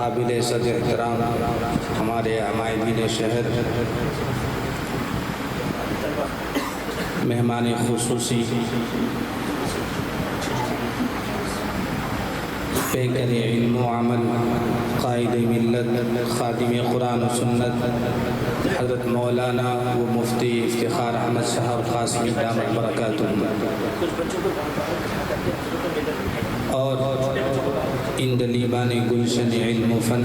قابل صدر احترام ہمارے عمائدین شہر، مہمان خصوصی، پیکر علم و عمل، قائد ملت، خادم قرآن و سنت، حضرت مولانا و مفتی افتخار احمد صاحب قاسمی دامت برکاتہ، اور اندلیبان گلشن علم و فن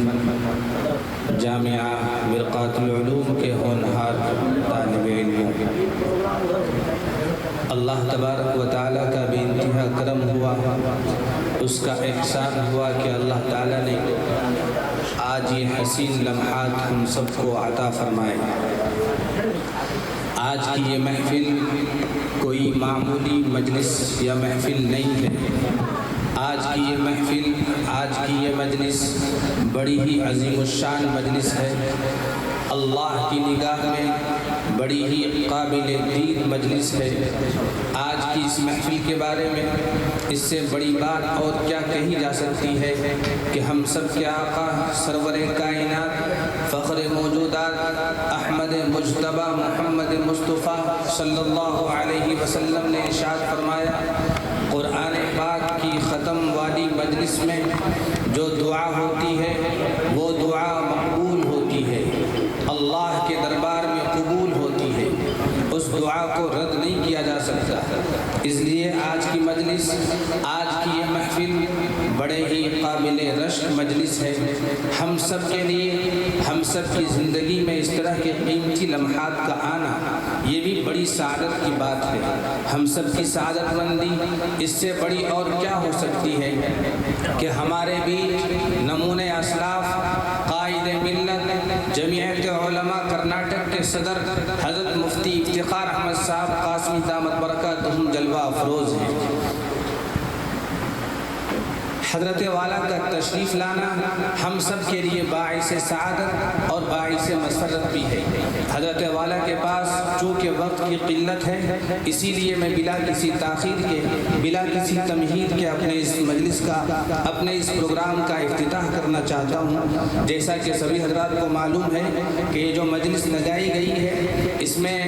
جامعہ مرقات العلوم کے ہونہار طالب علموں، اللہ تبارک و تعالیٰ کا بے انتہا کرم ہوا، اس کا احسان ہوا کہ اللہ تعالیٰ نے آج یہ حسین لمحات ہم سب کو عطا فرمائے۔ آج کی یہ محفل کوئی معمولی مجلس یا محفل نہیں ہے، آج کی یہ مجلس بڑی ہی عظیم الشان مجلس ہے، اللہ کی نگاہ میں بڑی ہی قابل دید مجلس ہے۔ آج کی اس محفل کے بارے میں اس سے بڑی بات اور کیا کہی جا سکتی ہے کہ ہم سب کے آقا سرور کائنات فخر موجودات احمد مجتبی محمد مصطفیٰ صلی اللہ علیہ وسلم نے ارشاد فرمایا، قرآن پاک کی ختم والی مجلس میں جو دعا ہوتی ہے وہ دعا مقبول ہوتی ہے، اللہ کے دربار میں قبول ہوتی ہے، اس دعا کو رد نہیں کیا جا سکتا۔ اس لیے آج کی مجلس، آج کی یہ محفل بڑے ہی قابل رشک مجلس ہے۔ ہم سب کے لیے، ہم سب کی زندگی میں اس طرح کے قیمتی لمحات کا آنا یہ بھی بڑی سعادت کی بات ہے۔ ہم سب کی سعادت مندی اس سے بڑی اور کیا ہو سکتی ہے کہ ہمارے بیچ نمونۂ اسلاف، قائد ملت، جمعیت علماء کرناٹک کے صدر حضرت مفتی افتخار احمد صاحب قاسمی دامت برکاتہم جلوہ افروز ہیں۔ حضرت والا کا تشریف لانا ہم سب کے لیے باعث سعادت اور باعث مسرت بھی ہے۔ حضرت والا کے پاس چونکہ وقت کی قلت ہے، اسی لیے میں بلا کسی تاخیر کے، بلا کسی تمہید کے اپنے اس مجلس کا، اپنے اس پروگرام کا افتتاح کرنا چاہتا ہوں۔ جیسا کہ سبھی حضرات کو معلوم ہے کہ یہ جو مجلس لگائی گئی ہے، اس میں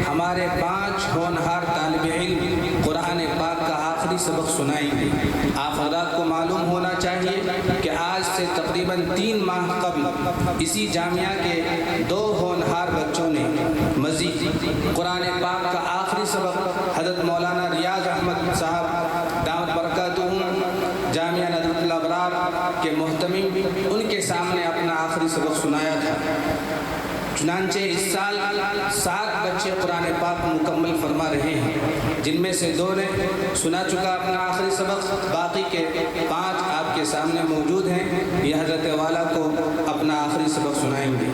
ہمارے 5 ہونہار طالب علم قرآن پاک کا آخری سبق سنائیں گے۔ آپ حضرات کو معلوم ہونا چاہیے کہ آج سے تقریباً 3 ماہ قبل اسی جامعہ کے 2 ہونہار بچوں نے مزید قرآن پاک کا آخری سبق حضرت مولانا ریاض احمد صاحب دامت برکاتہم جامعہ ندوۃ الابرار کے محتمم، ان کے سامنے اپنا آخری سبق سنایا تھا۔ چنانچہ اس سال 7 بچے قرآن پاک مکمل فرما رہے ہیں، جن میں سے 2 نے سنا چکا اپنا آخری سبق، باقی کے 5 آپ کے سامنے موجود ہیں، یہ حضرت والا کو اپنا آخری سبق سنائیں گے۔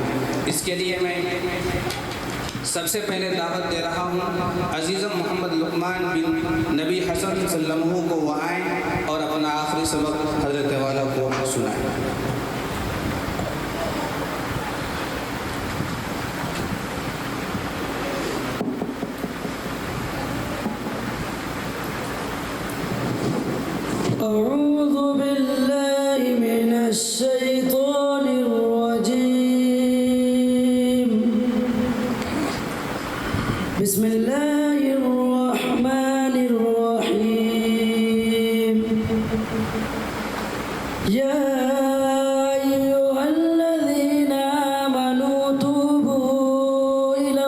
اس کے لیے میں سب سے پہلے دعوت دے رہا ہوں عزیزم محمد لقمان بن نبی حسن صلی اللہ علیہ وسلم کو وہ آئیں اور اپنا آخری سبق حضرت والا کو سنائیں۔ أعوذ بالله من الشيطان الرجيم، بسم الله الرحمن الرحيم، يا أيها الذين آمنوا توبوا إلى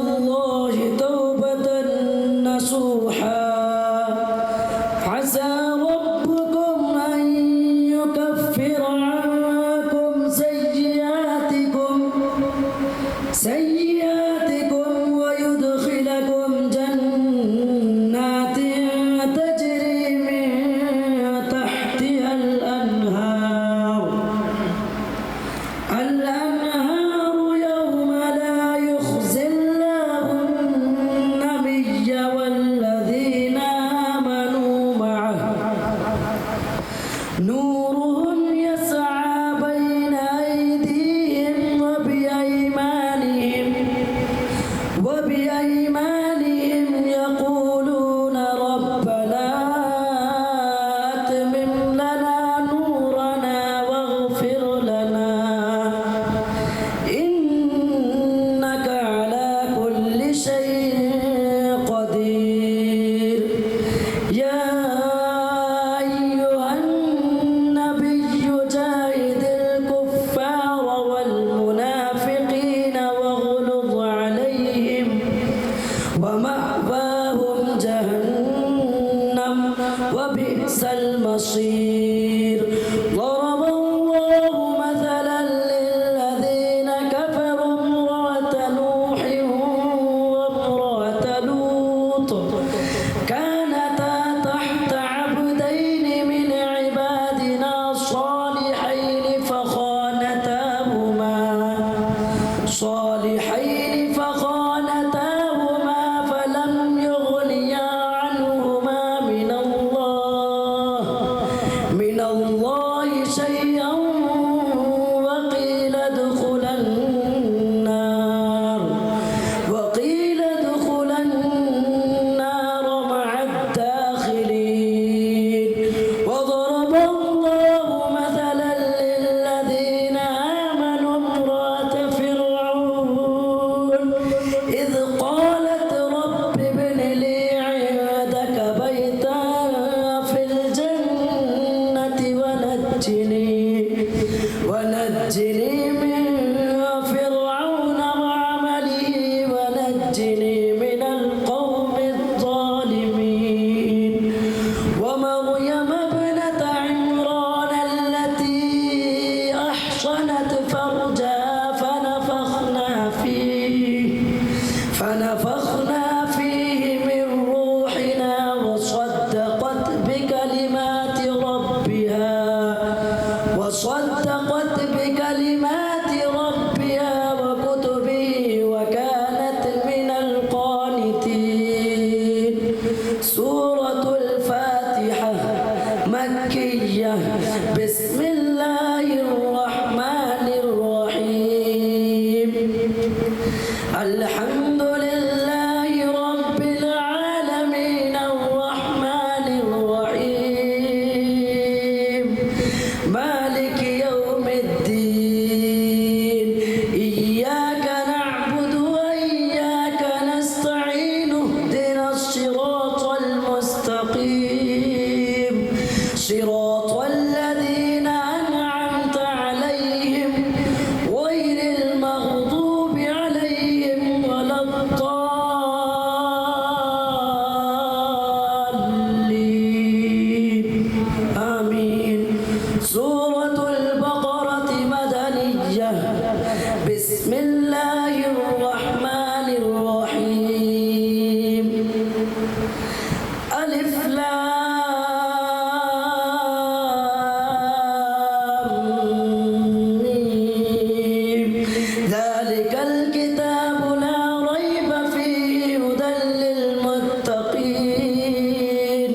الله توبة نصوحا، عسى ربكم أن يكفر عنكم سيئاتكم ويدخلكم جنات تجري من تحتها الأنهار يوم لا يخزي الله النبي والذين آمنوا معه نورهم يسعى بين أيديهم وبأيمانهم يقولون ربنا وبئس المصير. ضرب الله مثلا للذين كفروا امرأة نوح وامرأة لوط كانتا تحت عبدين من عبادنا صالحين فخانتاهما فلم يغنيا عنهما من الله شيئا وقيل ادخلا النار مع الداخلين. وضرب الله مثلا للذين آمنوا امرأة فرعون إذ قالت رب ابن لي عندك بيتا في الجنة ونجني من فرعون وعمله ونجني من القوم الظالمين. ومريم ابنة عمران التي أحصنت فرجها فنفخنا فيه من روحنا وصدقت بكلمات ربها وكتبه وكانت من القانتين. سورة الفاتحة مكية. بسم الله الرحمن الرحيم. الحمد لله رب العالمين الرحمن الرحيم مالك يوم الدين. إياك نعبد وإياك نستعين. اهدنا الصراط المستقيم صراط الذين أنعمت عليهم غير المغضوب عليهم ولا الضالين. آمين. سورة البقرة مدنية. بسم الله الرحمن الرحيم. ألف لام ميم. ذلك الكتاب لا ريب فيه هدى للمتقين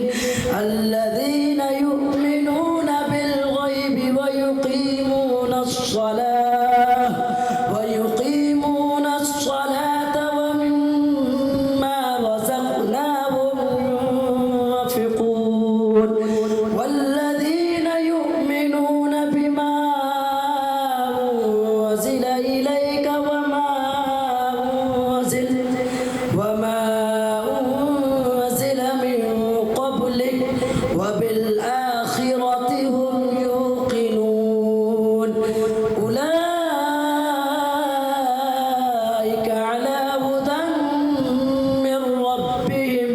الذين يؤمنون بالغيب ويقيمون الصلاة ومما رزقناهم ينفقون. والذين يؤمنون بما أنزل إليك وما أنزل من قبلك وبالآخرة هم يوقنون. أولئك على هدى من ربهم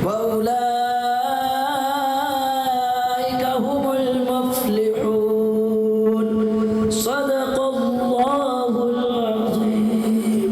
وأولئك هم المفلحون. صدق الله العظيم.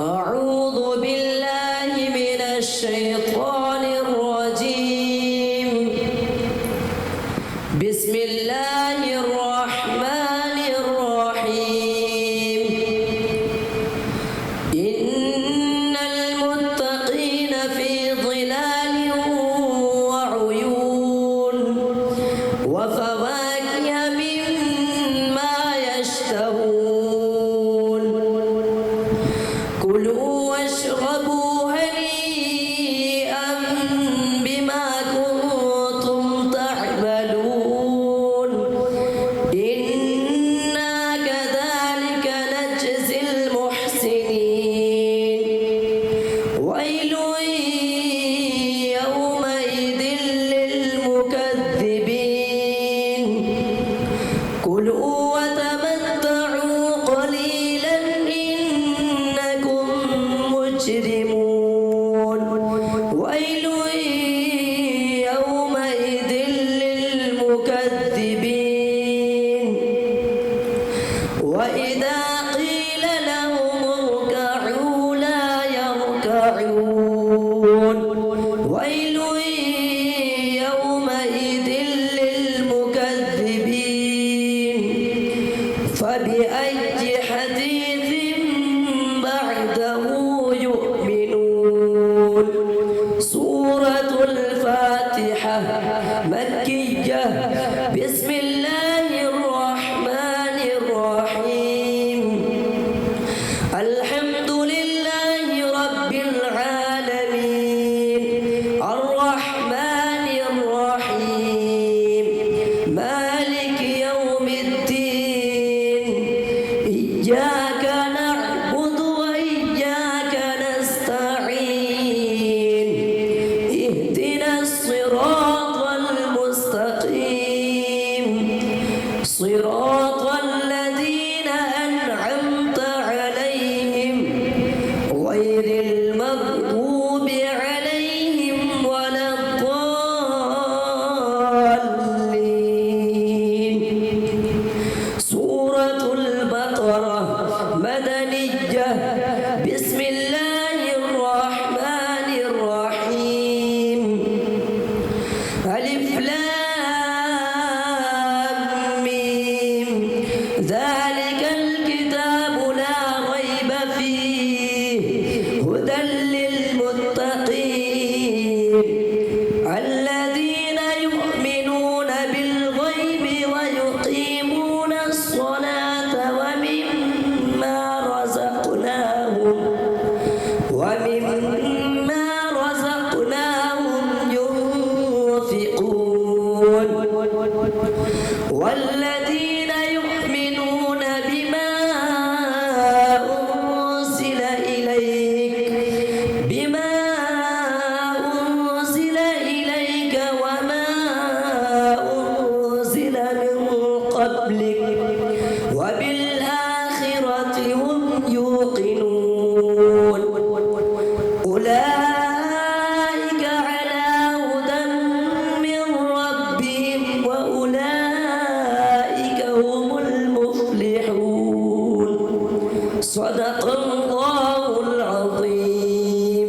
أعوذ بالله من الشيطان الرجيم. بسم الله الرحمن الرحيم. إن المتقين في ظلال وعيون وفواكه مما يشتهون. كلوا واشربوا هنيئا فاتحة مكية. بسم الله الرحمن الرحيم. الحمد لله رب العالمين الرحمن الرحيم مالك يوم الدين. إياك نعبد وإياك نستعين. اهدنا الصراط المستقيم صراط الذين أنعمت عليهم غير المغضوب عليهم ولا الضالين. سورة البقرة مدنية. بسم الله الرحمن الرحيم. ألف لام ميم. ذلك الكتاب لا ريب فيه هدى للمتقين الذين يؤمنون بالغيب ويقيمون الصلاة ومما رزقناهم ينفقون. والذين يؤمنون بما أنزل إليك وما أنزل من قبلك وبالآخرة هم يوقنون. أولئك على هدى من ربهم وأولئك هم المفلحون. صدق الله العظيم.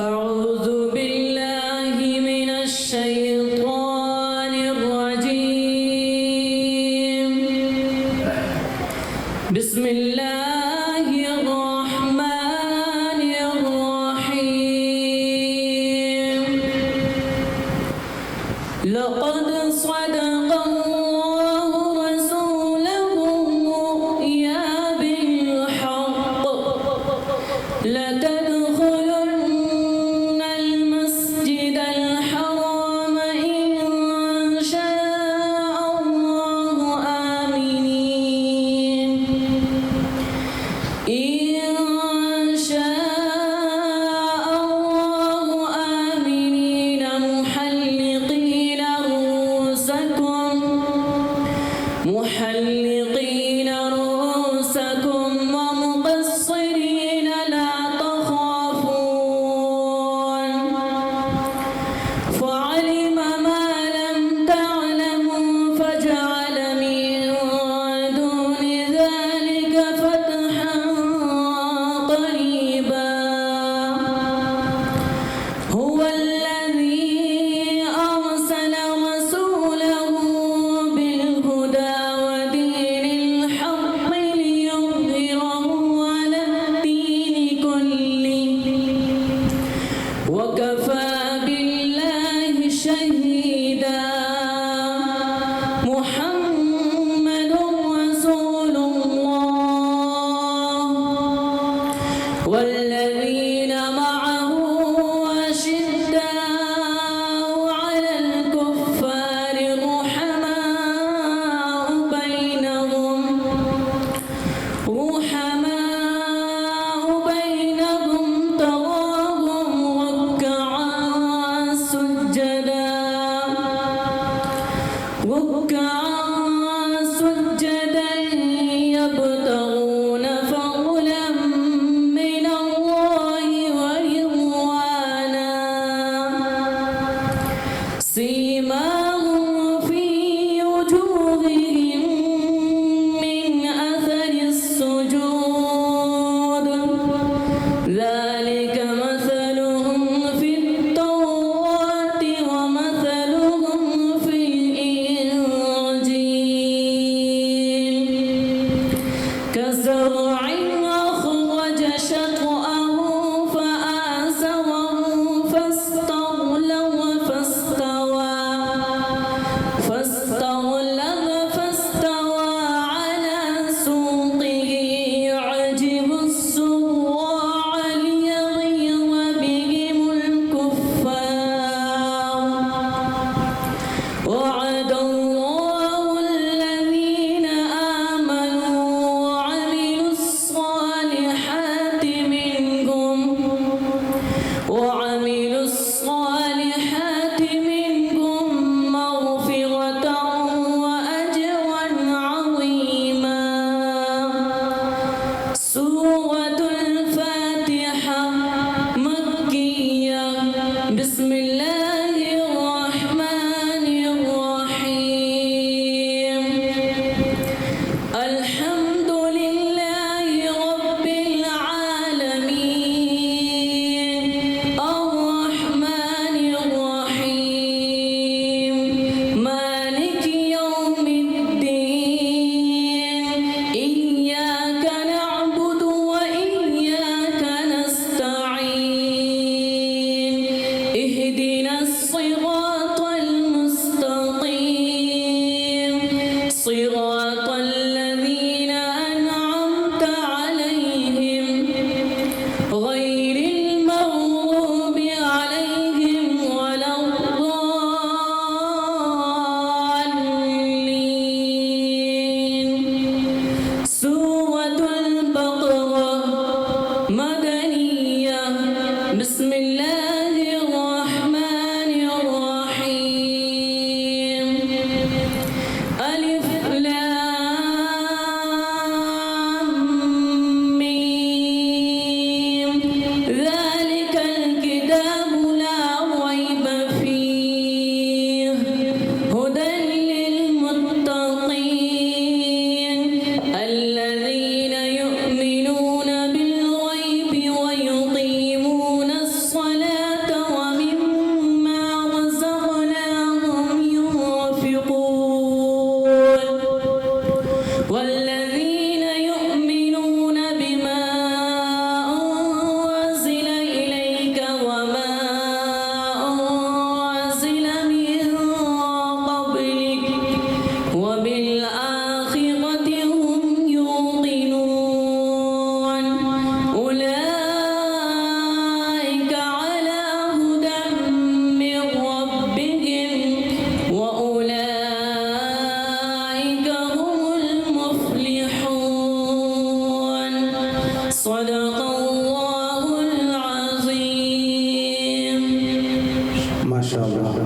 أعوذ بالله من الشيطان الرجيم. بسم الله الرحمن الرحيم. لقد صدق الله رسوله الرؤيا بالحق لتدخلن المسجد الحرام إن شاء الله آمنين. إن شاء الله آمنين محلقين رؤوسكم ومقصرين لا تخافون. فعلم ما لم تعلموا فجعل من دون ذلك فتحا قريبا. هو الذي أرسل رسوله بالهدى ودين الحق ليظهره على الدين كله وكفى بالله شهيدا. محمد رسول الله والذين معه أشداء على الكفار رحماء بينهم تراهم ركعا سجدا يبتغون فضلا من الله ورضوانا. سيماهم في وجوههم من أثر السجود ذلك مثلهم في التوراة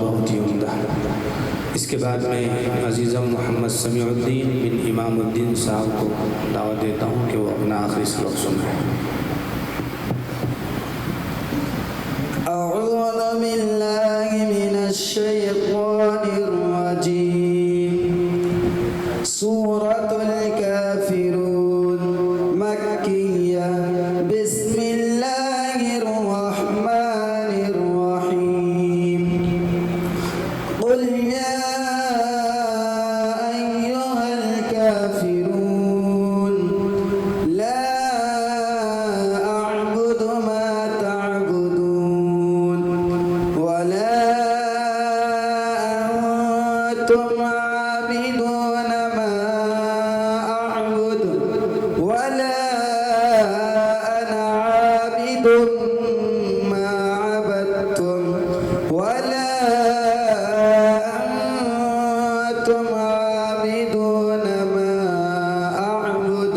بہت ہی عمدہ. اس کے بعد میں عزیزم محمد سمیع الدین بن امام الدین صاحب کو دعوت دیتا ہوں کہ وہ اپنا آخری سبق سنائیں. أعوذ بالله من الشيطان الرجيم. سورة الكافرون مكية. بسم الله الرحمن الرحيم. قل يا أيها الكافرون لا أعبد ما تعبدون ولا أنتم عابدون ما أعبد ولا أنا عابد ما عبدتم ولا أنتم عابدون ما أعبد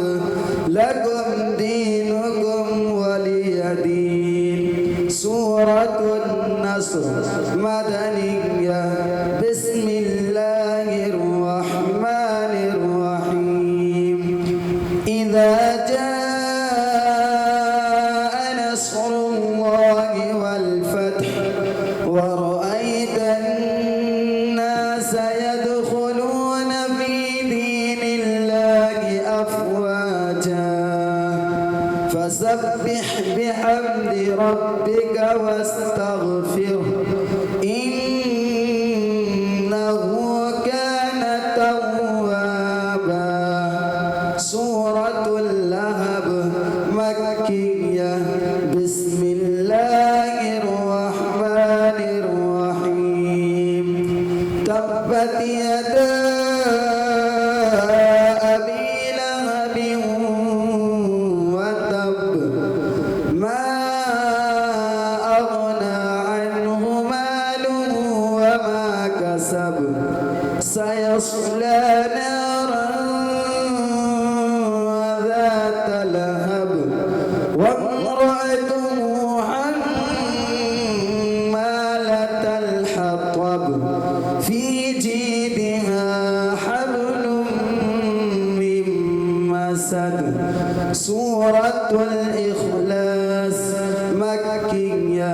لكم دينكم ولي دين. سورة النصر مدنية. بسم الله الرحمن الرحيم. إذا جاء نصر الله والفتح ورأيت الناس يدخلون في دين الله أفواجا فسبح بحمد ربك واستغفره إنه كان توابا. سورة اللهب مكية. بسم الله الرحمن الرحيم. تبت يدا أبي لهب وتب ما أغنى عنه ماله وما كسب سيصلى نارا ذات لهب وامرأته حمالة الحطب في جيدها حبل من مسد. سورة الإخلاص مكية.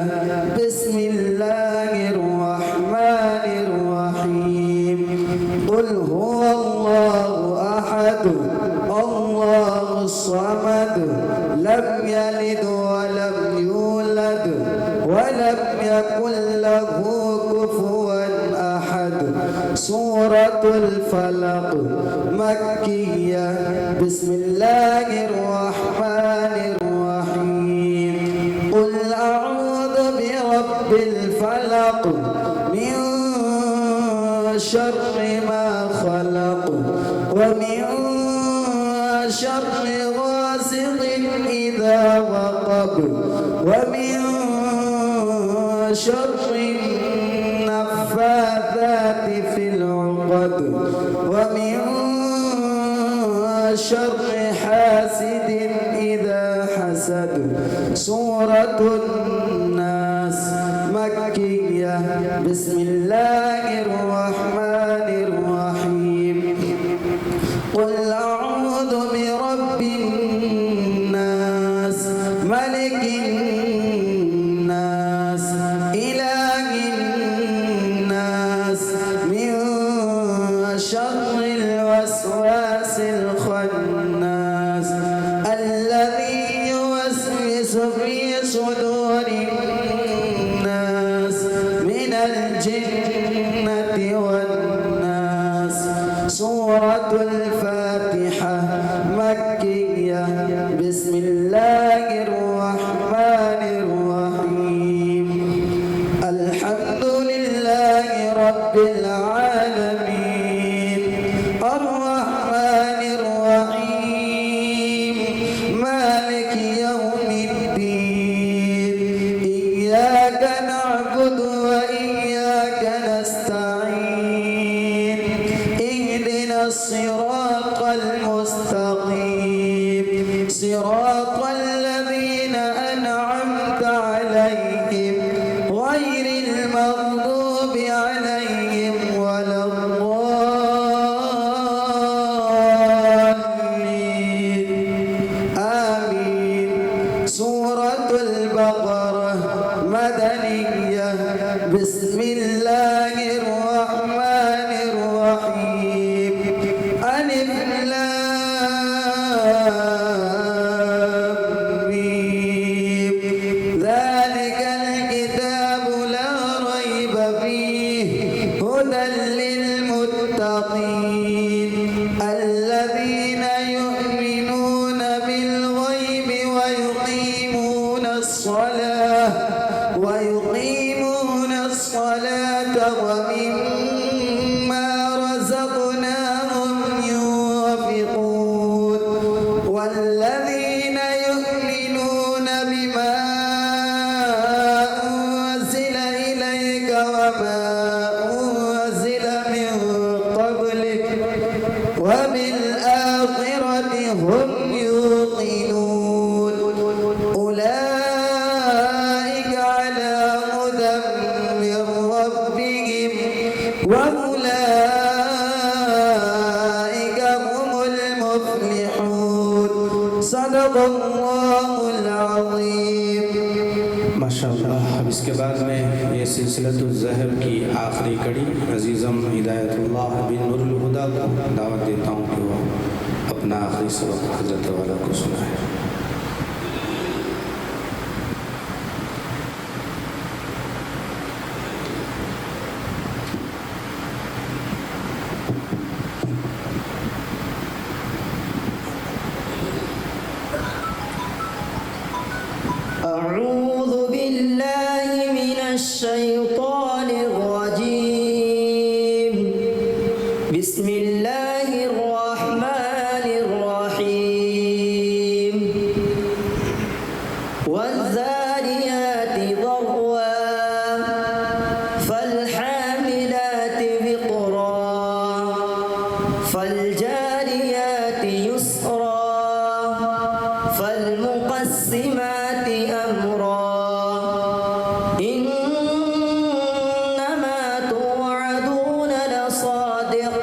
بسم الله الرحمن الرحيم. قل هو الله أحد الله الصمد لم يلد ولم يولد ولم يكن له كفوا أحد. سورة الفلق مكية. بسم الله الرحمن الرحيم. قل أعوذ برب الفلق من شر ما خلق ومن شر غاسق إذا وقب ومن شر النفاثات في العقد ومن شر حاسد إذا حسد. سورة الناس مكية. بسم الله الرحمن الرحيم. قل أعوذ برب الناس ملك الناس إله الناس من شر الوسواس الخناس الذي يوسوس في صدور الناس من الجنة والناس. سورة الفاتحة مكية. بسم الله الرحمن الرحيم. الحمد لله رب العالمين الرحمن الرحيم مالك يوم الدين. إياك نعبد وإياك نستعين. اهدنا الصراط المستقيم صراط الذين أنعمت عليهم غير المغضوب هدى للمتقين الذين يؤمنون بالغيب ويقيمون الصلاة ومما رزقناهم ينفقون والذين يؤمنون بما أنزل إليك وما أنزل من قبلك وبالآخرة هم يوقنون أولئك على هدى من ربهم وأولئك هم المفلحون صدق الله العظيم. ماشاءاللہ. اب اس کے بعد میں یہ سلسلۃ الزہر کی آخری کڑی عزیزم ہدایت اللہ بن نور الہدا کو دعوت دیتا ہوں کہ وہ اپنا آخری سبق حضرت والا کو سنائے. أعوذ بالله من الشيطان الرجيم. بسم الله الرحمن الرحيم. والذاريات ذروا فالحاملات وقرا فالجاريات يسرا فالمقسمات أمرا إنما توعدون لصادق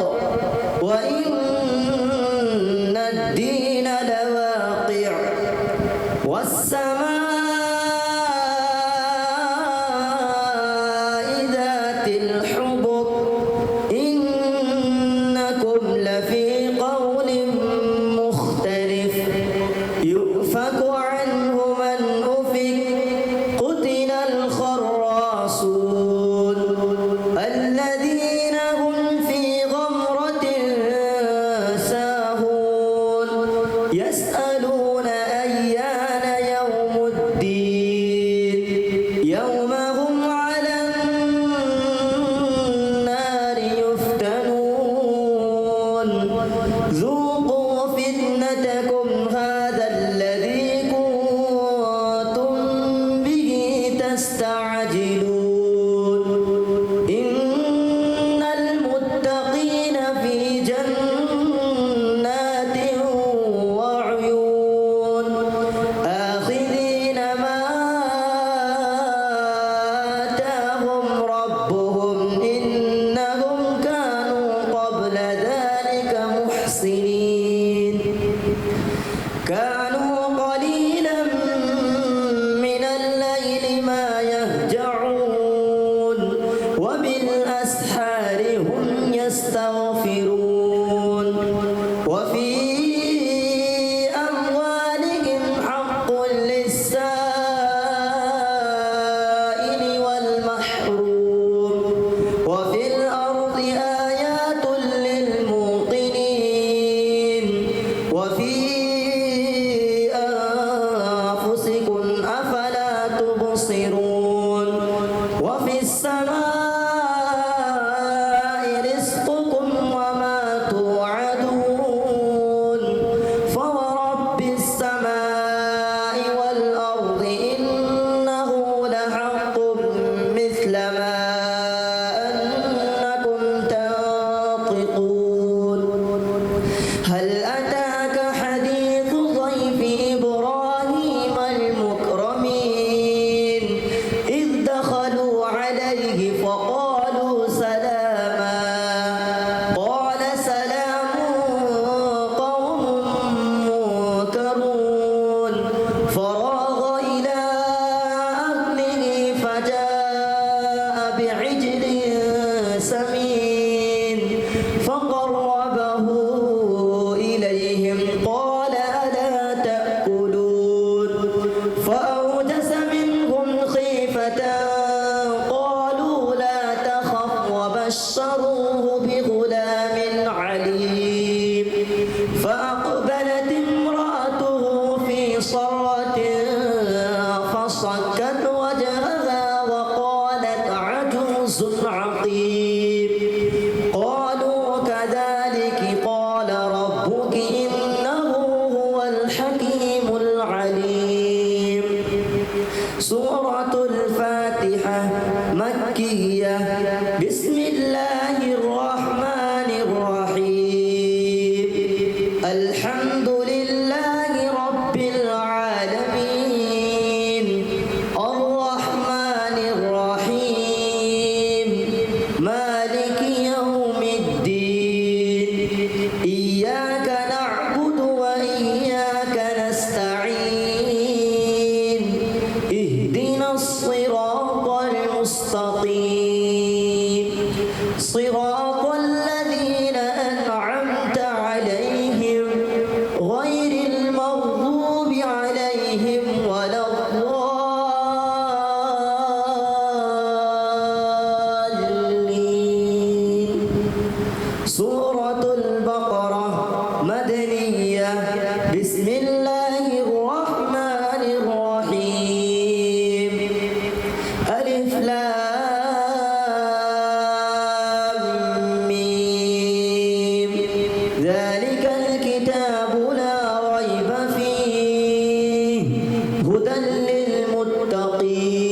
عظيم قالوا كذلك قال ربك إنه هو الحكيم العليم. سورة الفاتحة مكية. بسم الله الرحمن الرحيم. الحمد لله رب العالمين الرحمن الرحيم مالك يوم الدين إياك نعبد وإياك نستعين اهدنا الصراط المستقيم صراط الذين أنعمت عليهم غير المغضوب عليهم ولا الضالين. سورة البقرة مدنية. بسم الله الرحمن الرحيم. ألف لام ميم. ذلك الكتاب لا ريب فيه هدى للمتقين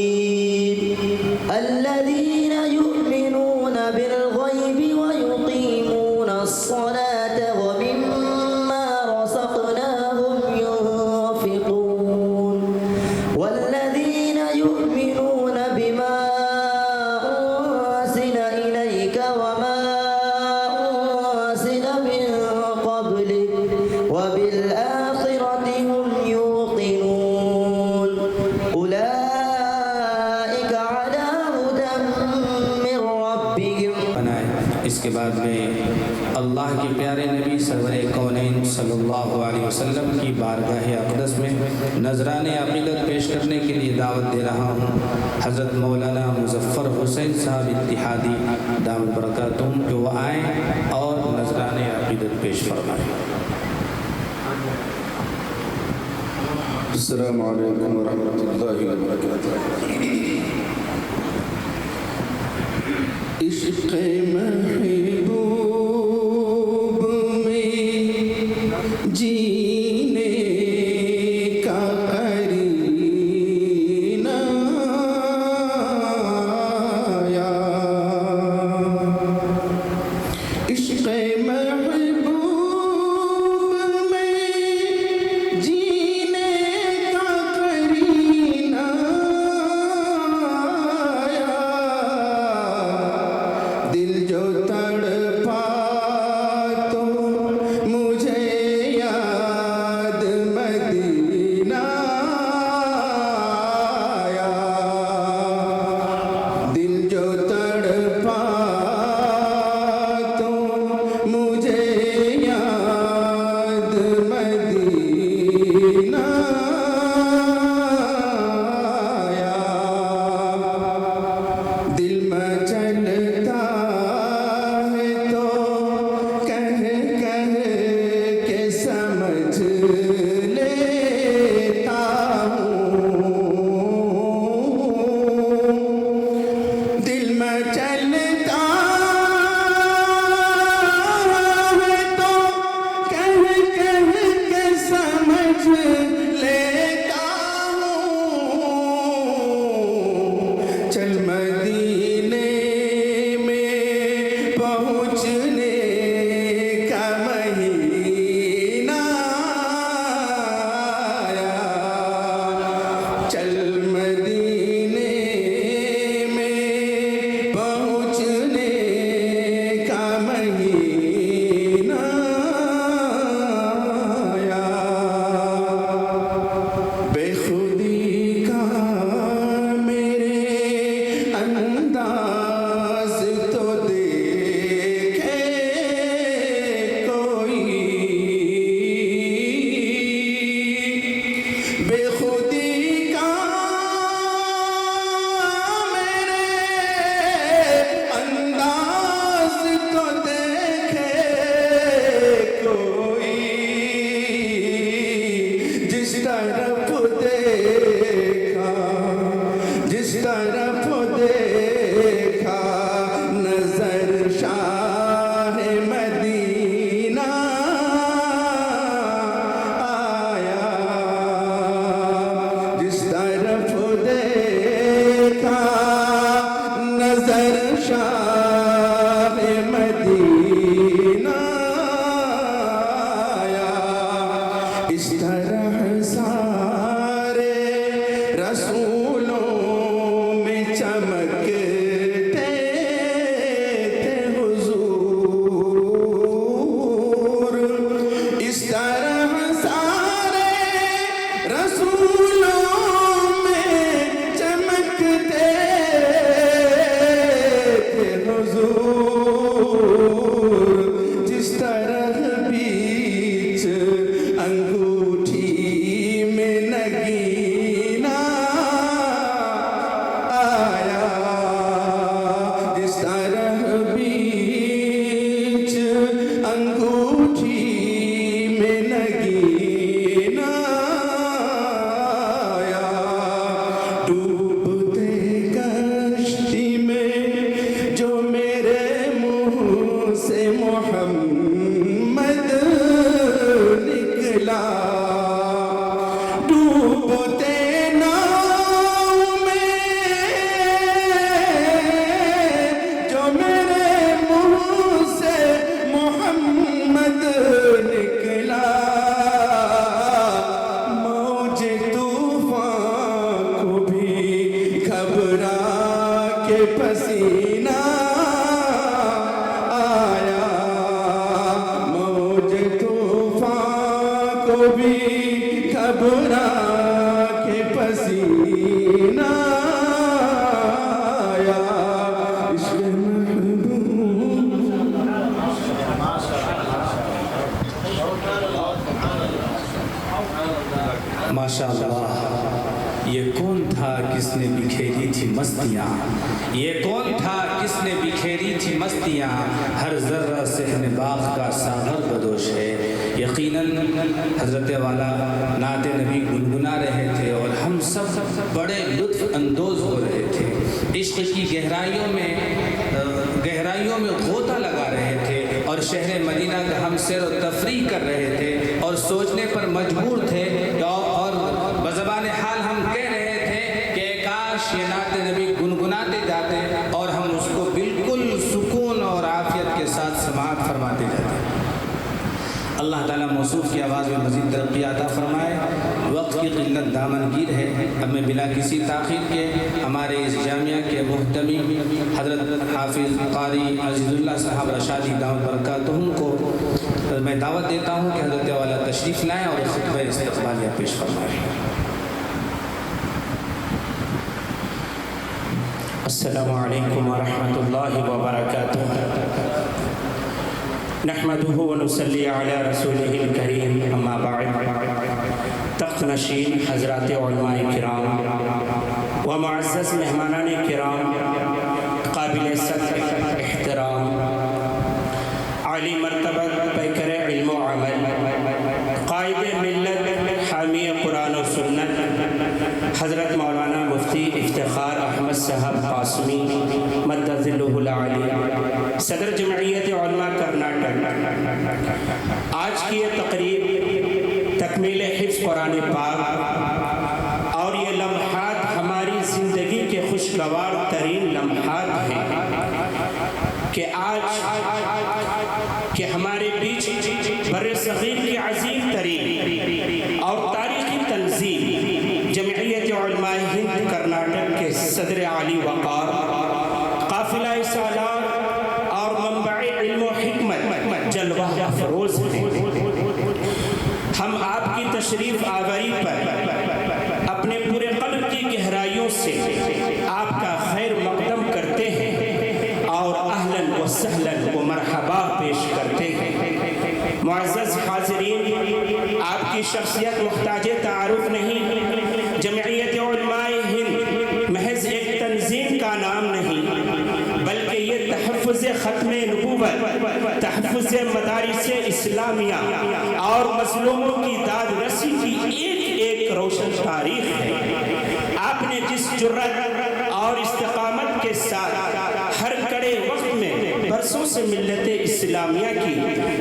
الذين يؤمنون بالغيب ويقيمون الصلاة ومما رزقناهم ينفقون والذين يؤمنون بما أنزل إليك وما أنزل من قبلك وبالآخرة هم يوقنون أولئك على هدى من ربهم. بنائے. اس کے بعد میں اللہ کے پیارے نبی سرور کونین صلی اللہ علیہ وسلم کی بارگاہ اقدس میں نذران عقیدت پیش کرنے کے لیے دعوت دے رہا ہوں حضرت مولانا مظفر حسین صاحب اتحادی دامت برکاتہم کہ وہ آئیں اور نذران عقیدت پیش فرمائیں. السلام علیکم ورحمۃ اللہ وبرکاتہ. عشق محبوب میں جینے کا قرینہ آیا. عشق محبوب میں جینے کا قرینہ آیا. دل جو تڑ سے محمد نکلا ڈوبتے ناؤ میں جو میرے منہ سے محمد نکلا موج طوفان کو بھی گھبرا کے پسینہ آیا موج طوفان کو بھی گھبرا کے پسینہ آیا عشق محبوب ماشاءاللہ یہ کون تھا کس نے بکھیری تھی مستیاں یہ کون تھا کس نے بکھیری تھی مستیاں ہر ذرہ صحن باغ کا ساغر بدوش ہے یقیناً حضرت والا نعت نبی گنگنا رہے تھے اور ہم سب بڑے لطف اندوز ہو رہے تھے عشق کی گہرائیوں میں غوطہ لگا رہے تھے اور شہر مدینہ کا ہم سیر و تفریح کر رہے تھے اور سوچنے پر مجبور تھے اور بزبان حال ہم کہہ رہے تھے کہ کاش یہ نعت نبی گنگناتے جاتے اور ہم اس کو بالکل سکون اور عافیت کے ساتھ سماعت فرماتے جاتے اللہ تعالیٰ موصوف کی آواز میں مزید ترقی عطا فرمائے وقت کی قلت دامنگیر ہے اب میں بلا کسی تاخیر کے ہمارے اس جامعہ کے محتمی حضرت حافظ قاری عزیز اللہ صاحب رشادی دعوت برکاتہم کو میں دعوت دیتا ہوں کہ حضرت والا تشریف لائیں اور خطبہ استقبالیہ پیش فرمائیں السلام علیکم ورحمۃ اللہ وبرکاتہ نحمده ونصلی علی رسولہ الکریم اما بعد تخت نشین حضرات علماء کرام و معزز مہمانان کرام قابل صدر احترام عالی مرتبہ پیکر علم و عمل قائد ملت حامی قرآن و سنت حضرت مولانا مفتی افتخار احمد صاحب قاسمی مد ظلہ العالی صدر جمعیت علماء کرناٹک آج کی یہ تقریب تکمیل حفظ قرآن پاک اور یہ لمحات ہماری زندگی کے خوشگوار ترین لمحات ہیں کہ آج کہ ہمارے بیچ بر صغیر کی عظیم ترین اور تاریخی تنظیم جمعیت علماء ہند کرناٹک کے صدر عالی وقار قافلہ سالار اور منبع علم و حکمت جلوہ افروز ہیں ہم آپ کی تشریف آوری پر اپنے پورے قلب کی گہرائیوں سے آپ کا خیر مقدم کرتے ہیں اور اہلاً و سہلاً و مرحبا پیش کرتے ہیں معزز حاضرین آپ کی شخصیت محتاج تعارف نہیں جمعیت علماء ہند محض ایک تنظیم کا نام نہیں بلکہ یہ تحفظ ختم نبوت تحفظ مدارس اسلامیہ اور مظلوموں کی داد رسی کی ایک روشن تاریخ ہے آپ نے جس جرأت اور استقامت کے ساتھ ہر کڑے وقت میں برسوں سے ملت اسلامیہ کی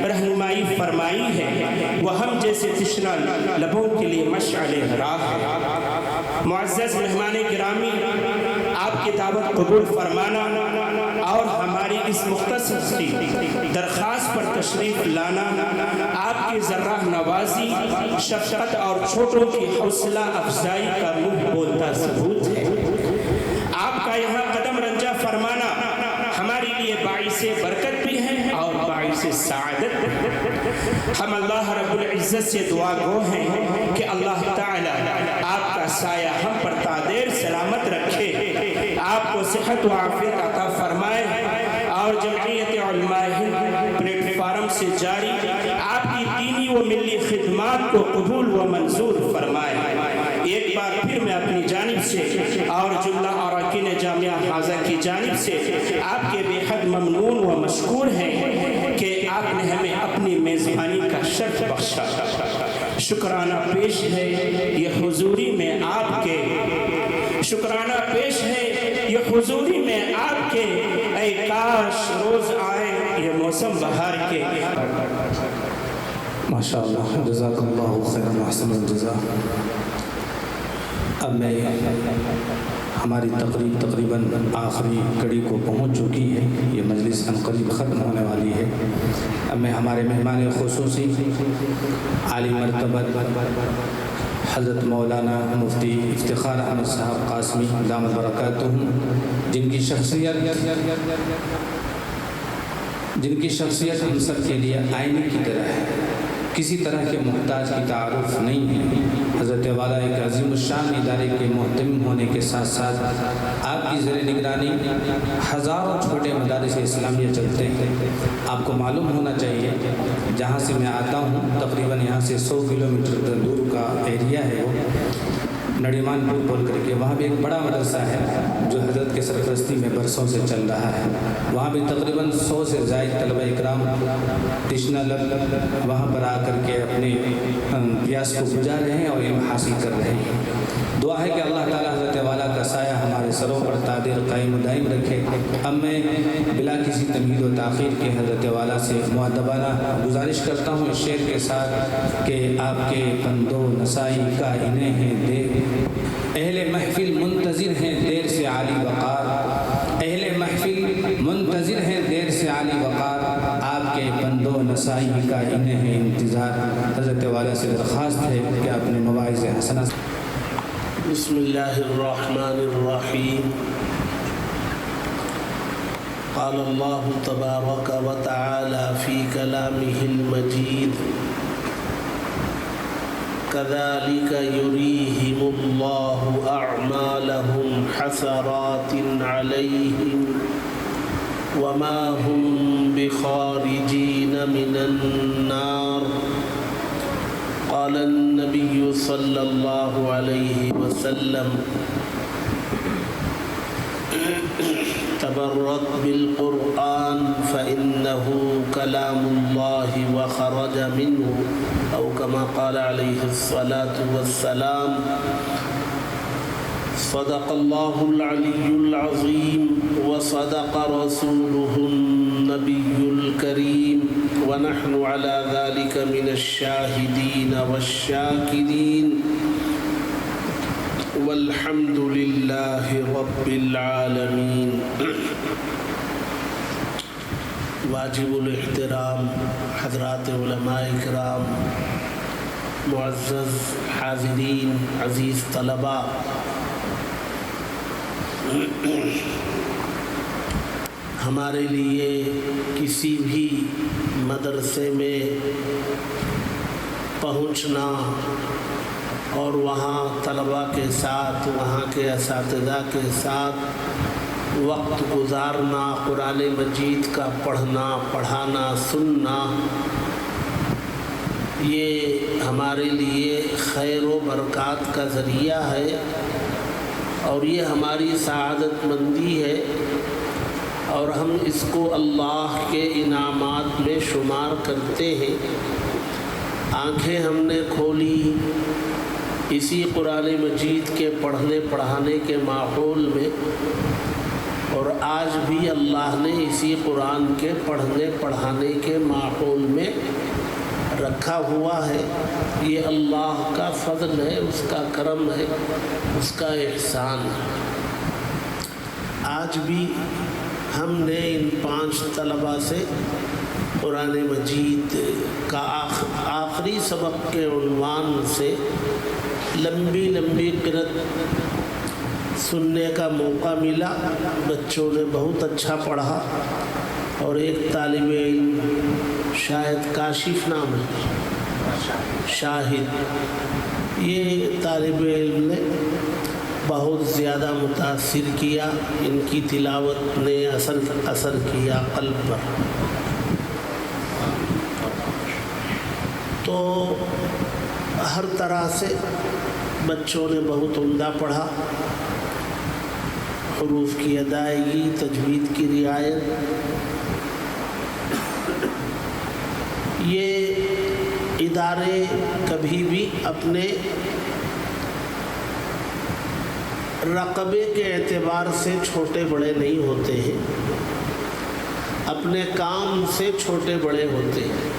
رہنمائی فرمائی ہے وہ ہم جیسے تشنہ لبوں کے لیے مشعل راہ ہے معزز مہمان گرامی آپ کی دعوت قبول فرمانا اور ہماری اس مختصر سی درخواست پر تشریف لانا آپ کی ذرہ نوازی شفقت اور چھوٹوں کی حوصلہ افزائی کا منہ بولتا ثبوت ہے آپ کا یہاں قدم رنجہ فرمانا ہمارے لیے باعث برکت بھی ہے اور باعث سعادت بھی ہے ہم اللہ رب العزت سے دعا گو ہیں کہ اللہ تعالی آپ کا سایہ ہم پر تادیر سلامت رکھے آپ کو صحت و عافیت عطا فرمائے اور جمعیت علماء ہند پلیٹ فارم سے جاری آپ کی دینی و ملی خدمات کو قبول و منظور فرمائے ایک بار پھر میں اپنی جانب سے اور جملہ اراکین جامعہ حاضہ کی جانب سے آپ کے بے حد ممنون و مشکور ہیں کہ آپ نے ہمیں اپنی میزبانی کا شرف بخشا شکرانہ پیش ہے یہ حضوری میں آپ کے شکرانہ پیش ہے یہ حضوری میں آپ کے اے کاش روز آئے یہ موسم بہار کے ماشاءاللہ جزاک اللہ خیر احسن الجزا۔ اب میں ہماری تقریب تقریباً آخری کڑی کو پہنچ چکی ہے، یہ مجلس عنقریب ختم ہونے والی ہے۔ اب میں ہمارے مہمان خصوصی عالی مرتبت حضرت مولانا مفتی افتخار احمد صاحب قاسمی دامت برکاتہم، جن کی شخصیت ہم سب کے لیے آئینے کی طرح ہے، کسی طرح کے محتاج کی تعارف نہیں ہے۔ حضرت والا ایک عظیم الشان ادارے کے محتمم ہونے کے ساتھ ساتھ آپ کی زیر نگرانی ہزاروں چھوٹے مدارس اسلامیہ چلتے ہیں۔ آپ کو معلوم ہونا چاہیے جہاں سے میں آتا ہوں تقریباً یہاں سے 100 کلومیٹر دور کا ایریا ہے، وہ نڑیمان پور بول کر کے، وہاں بھی ایک بڑا مدرسہ ہے جو حضرت کے سرپرستی میں برسوں سے چل رہا ہے۔ وہاں بھی تقریباً 100 سے زائد طلبہ اکرام تشنہ لب وہاں پر آ کر کے اپنے پیاس کو بجھا رہے ہیں اور علم حاصل کر رہے ہیں۔ دعا ہے کہ اللہ تعالیٰ حضرت والا کا سایہ ہمارے سروں پر تادر قائم و دائم رکھے۔ اب میں بلا کسی تمہید و تاخیر کے حضرت والا سے مؤدبانہ گزارش کرتا ہوں اس شعر کے ساتھ کہ آپ کے پند و نسائی کا انہیں ہیں دیر، اہل محفل منتظر ہیں دیر سے عالی وقار، اہل محفل منتظر ہیں دیر سے عالی وقار، آپ کے پند و نسائی کا انہیں ہے انتظار۔ حضرت والا سے درخواست ہے کہ اپنے مواعظ حسنہ۔ بسم اللہ الرحمن الرحیم۔ قال اللہ تبارک و تعالی فی کلامہ المجید كذلك يريهم الله أعمالهم حسرات عليهم وما هم بخارجين من النار۔ قال النبي صلى الله عليه وسلم تبرك بالقرآن فإنه كلام الله وخرج منه أو كما قال عليه الصلاة والسلام۔ صدق الله العلي العظيم وصدق رسوله النبي الكريم ونحن على ذلك من الشاهدين والشاكرين والحمد لله رب العالمين۔ واجب الاحترام حضرات علماء کرام، معزز حاضرین، عزیز طلباء، ہمارے لیے کسی بھی مدرسے میں پہنچنا اور وہاں طلباء کے ساتھ، وہاں کے اساتذہ کے ساتھ وقت گزارنا، قرآن مجید کا پڑھنا، پڑھانا، سننا، یہ ہمارے لیے خیر و برکات کا ذریعہ ہے اور یہ ہماری سعادت مندی ہے، اور ہم اس کو اللہ کے انعامات میں شمار کرتے ہیں۔ آنکھیں ہم نے کھولی اسی قرآن مجید کے پڑھنے پڑھانے کے ماحول میں، اور آج بھی اللہ نے اسی قرآن کے پڑھنے پڑھانے کے ماحول میں رکھا ہوا ہے۔ یہ اللہ کا فضل ہے، اس کا کرم ہے، اس کا احسان ہے۔ آج بھی ہم نے ان 5 طلباء سے قرآن مجید کا آخری سبق کے عنوان سے لمبی لمبی قرأت سننے کا موقع ملا۔ بچوں نے بہت اچھا پڑھا، اور ایک طالب علم شاہد کاشف نام ہے، شاہد، یہ طالب علم نے بہت زیادہ متاثر کیا، ان کی تلاوت نے اثر کیا قلب پر۔ تو ہر طرح سے بچوں نے بہت عمدہ پڑھا، حروف کی ادائیگی، تجوید کی رعایت۔ یہ ادارے کبھی بھی اپنے رقبے کے اعتبار سے چھوٹے بڑے نہیں ہوتے ہیں۔ اپنے کام سے چھوٹے بڑے ہوتے ہیں۔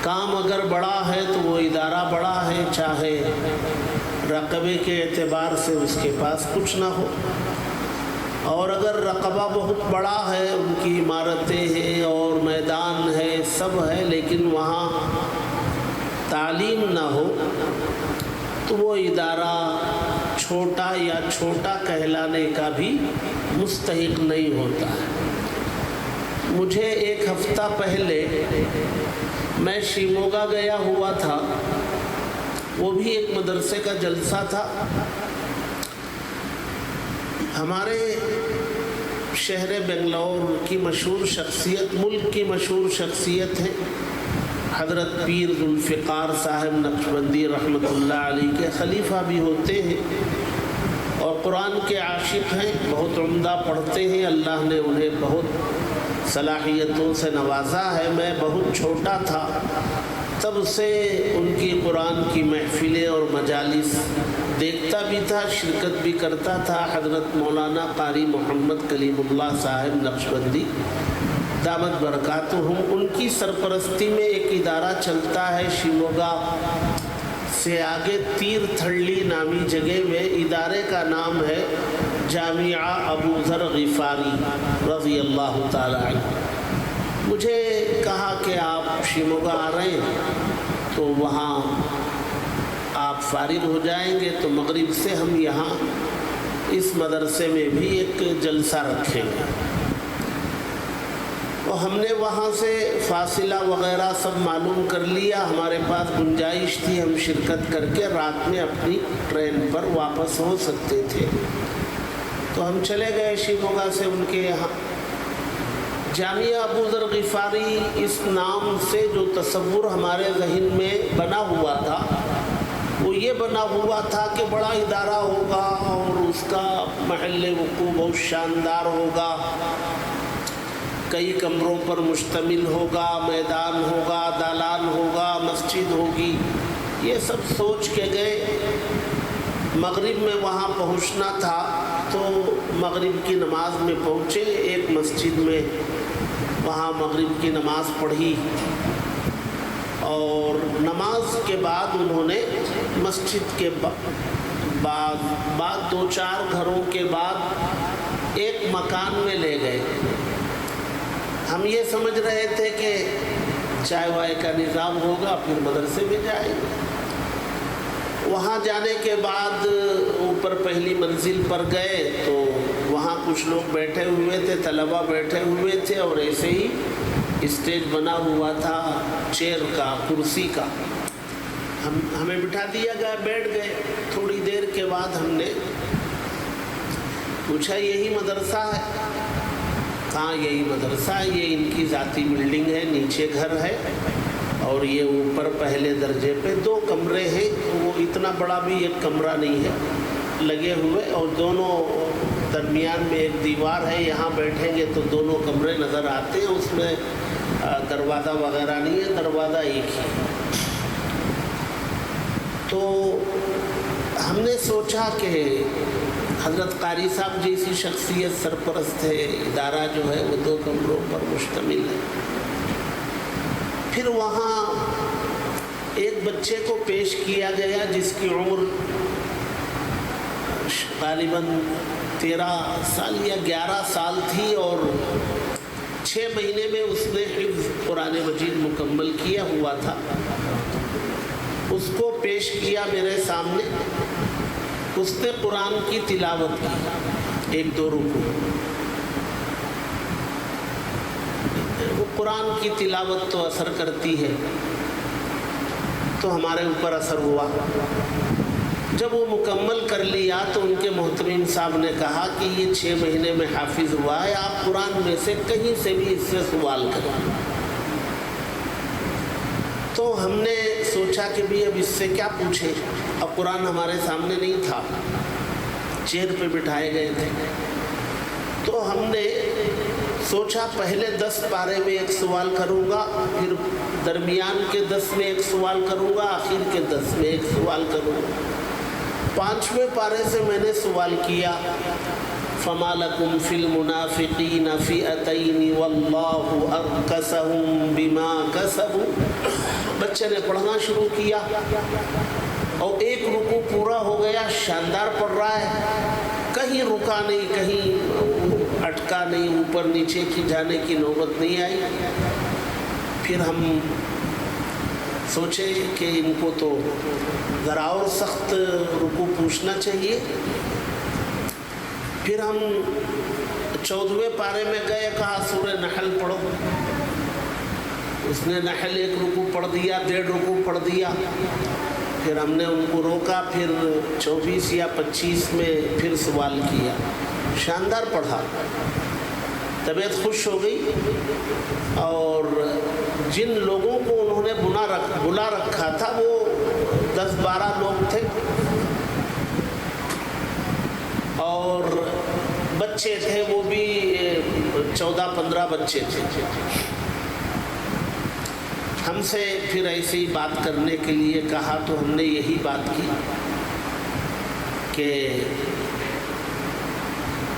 کام اگر بڑا ہے تو وہ ادارہ بڑا ہے، چاہے رقبے کے اعتبار سے اس کے پاس کچھ نہ ہو، اور اگر رقبہ بہت بڑا ہے، ان کی عمارتیں ہیں اور میدان ہے، سب ہے، لیکن وہاں تعلیم نہ ہو تو وہ ادارہ چھوٹا یا چھوٹا کہلانے کا بھی مستحق نہیں ہوتا ہے۔ مجھے ایک ہفتہ پہلے میں شیموگا گیا ہوا تھا، وہ بھی ایک مدرسے کا جلسہ تھا۔ ہمارے شہر بنگلور کی مشہور شخصیت، ملک کی مشہور شخصیت ہے حضرت پیر ذوالفقار صاحب نقشبندی رحمۃ اللہ علیہ کے خلیفہ بھی ہوتے ہیں اور قرآن کے عاشق ہیں، بہت عمدہ پڑھتے ہیں، اللہ نے انہیں بہت صلاحیتوں سے نوازا ہے۔ میں بہت چھوٹا تھا تب سے ان کی قرآن کی محفلیں اور مجالس دیکھتا بھی تھا، شرکت بھی کرتا تھا۔ حضرت مولانا قاری محمد کلیم اللہ صاحب نقشبندی دامت برکاتہم، ان کی سرپرستی میں ایک ادارہ چلتا ہے شیموگا سے آگے تیر تھڑی نامی جگہ میں، ادارے کا نام ہے جامعہ ابو ذر غفاری رضی اللہ تعالی عنہ۔ مجھے کہا کہ آپ شیموگا آ رہے ہیں تو وہاں آپ فارغ ہو جائیں گے تو مغرب سے ہم یہاں اس مدرسے میں بھی ایک جلسہ رکھیں گے۔ اور ہم نے وہاں سے فاصلہ وغیرہ سب معلوم کر لیا، ہمارے پاس گنجائش تھی، ہم شرکت کر کے رات میں اپنی ٹرین پر واپس ہو سکتے تھے۔ تو ہم چلے گئے شیموگا سے ان کے یہاں۔ جامعہ ابو ذر غفاری اس نام سے جو تصور ہمارے ذہن میں بنا ہوا تھا وہ یہ بنا ہوا تھا کہ بڑا ادارہ ہوگا اور اس کا محل وقوع بہت شاندار ہوگا، کئی کمروں پر مشتمل ہوگا، میدان ہوگا، دالان ہوگا، مسجد ہوگی، یہ سب سوچ کے گئے۔ مغرب میں وہاں پہنچنا تھا تو مغرب کی نماز میں پہنچے، ایک مسجد میں وہاں مغرب کی نماز پڑھی اور نماز کے بعد انہوں نے مسجد کے بعد 2-4 گھروں کے بعد ایک مکان میں لے گئے۔ ہم یہ سمجھ رہے تھے کہ چائے وائے کا نظام ہوگا پھر مدرسے میں جائیں گے۔ وہاں جانے کے بعد اوپر پہلی منزل پر گئے تو وہاں کچھ لوگ بیٹھے ہوئے تھے، طلبہ بیٹھے ہوئے تھے اور ایسے ہی اسٹیج بنا ہوا تھا چیئر کا، کرسی کا، ہمیں بٹھا دیا گیا، بیٹھ گئے۔ تھوڑی دیر کے بعد ہم نے پوچھا یہی مدرسہ ہے؟ کہاں یہی مدرسہ ہے، یہ ان کی ذاتی بلڈنگ ہے، نیچے گھر ہے اور یہ اوپر پہلے درجے پہ 2 کمرے ہیں، وہ اتنا بڑا بھی ایک کمرہ نہیں ہے لگے ہوئے، اور دونوں درمیان میں ایک دیوار ہے، یہاں بیٹھیں گے تو دونوں کمرے نظر آتے ہیں، اس میں دروازہ وغیرہ نہیں ہے، دروازہ ایک ہی۔ تو ہم نے سوچا کہ حضرت قاری صاحب جیسی شخصیت سرپرست ہے، ادارہ جو ہے وہ 2 کمروں پر مشتمل ہے۔ پھر وہاں ایک بچے کو پیش کیا گیا جس کی عمر غالباً 13 سال یا 11 سال تھی اور 6 مہینے میں اس نے حفظ قرآن مجید مکمل کیا ہوا تھا۔ اس کو پیش کیا میرے سامنے، اس نے قرآن کی تلاوت کی 1-2 رکوع۔ وہ قرآن کی تلاوت تو اثر کرتی ہے، تو ہمارے اوپر اثر ہوا۔ جب وہ مکمل کر لیا تو ان کے محترم صاحب نے کہا کہ یہ 6 مہینے میں حافظ ہوا ہے، آپ قرآن میں سے کہیں سے بھی اس سے سوال کریں۔ تو ہم نے سوچا کہ بھی اب اس سے کیا پوچھیں، اب قرآن ہمارے سامنے نہیں تھا، چیئر پہ بٹھائے گئے تھے۔ تو ہم نے سوچا پہلے 10 پارے میں ایک سوال کروں گا، پھر درمیان کے 10 میں ایک سوال کروں گا، آخر کے 10 میں ایک سوال کروں گا۔ 5ویں پارے سے میں نے سوال کیا، فما لکم فی المنافقین فئتین واللہ ارکسہم بما کسبوا. بچے نے پڑھنا شروع کیا اور ایک رکوع پورا ہو گیا. شاندار پڑھ رہا ہے, کہیں رکا نہیں, کہیں اٹکا نہیں, اوپر نیچے کی جانے کی نوبت نہیں آئی. پھر ہم سوچے کہ ان کو تو ذرا اور سخت رکوع پوچھنا چاہیے. پھر ہم 14ویں پارے میں گئے, کہا سورہ نحل پڑھو. اس نے نحل 1 رکوع پڑھ دیا, 1.5 رکوع پڑھ دیا. پھر ہم نے ان کو روکا, پھر 24 یا 25 میں پھر سوال کیا. شاندار پڑھا, طبیعت خوش ہو گئی. اور جن لوگوں کو انہوں نے بلا رکھا تھا وہ 10-12 لوگ تھے, اور بچے تھے وہ بھی 14-15 بچے تھے. ہم سے پھر ایسی بات کرنے کے لیے کہا تو ہم نے یہی بات کی کہ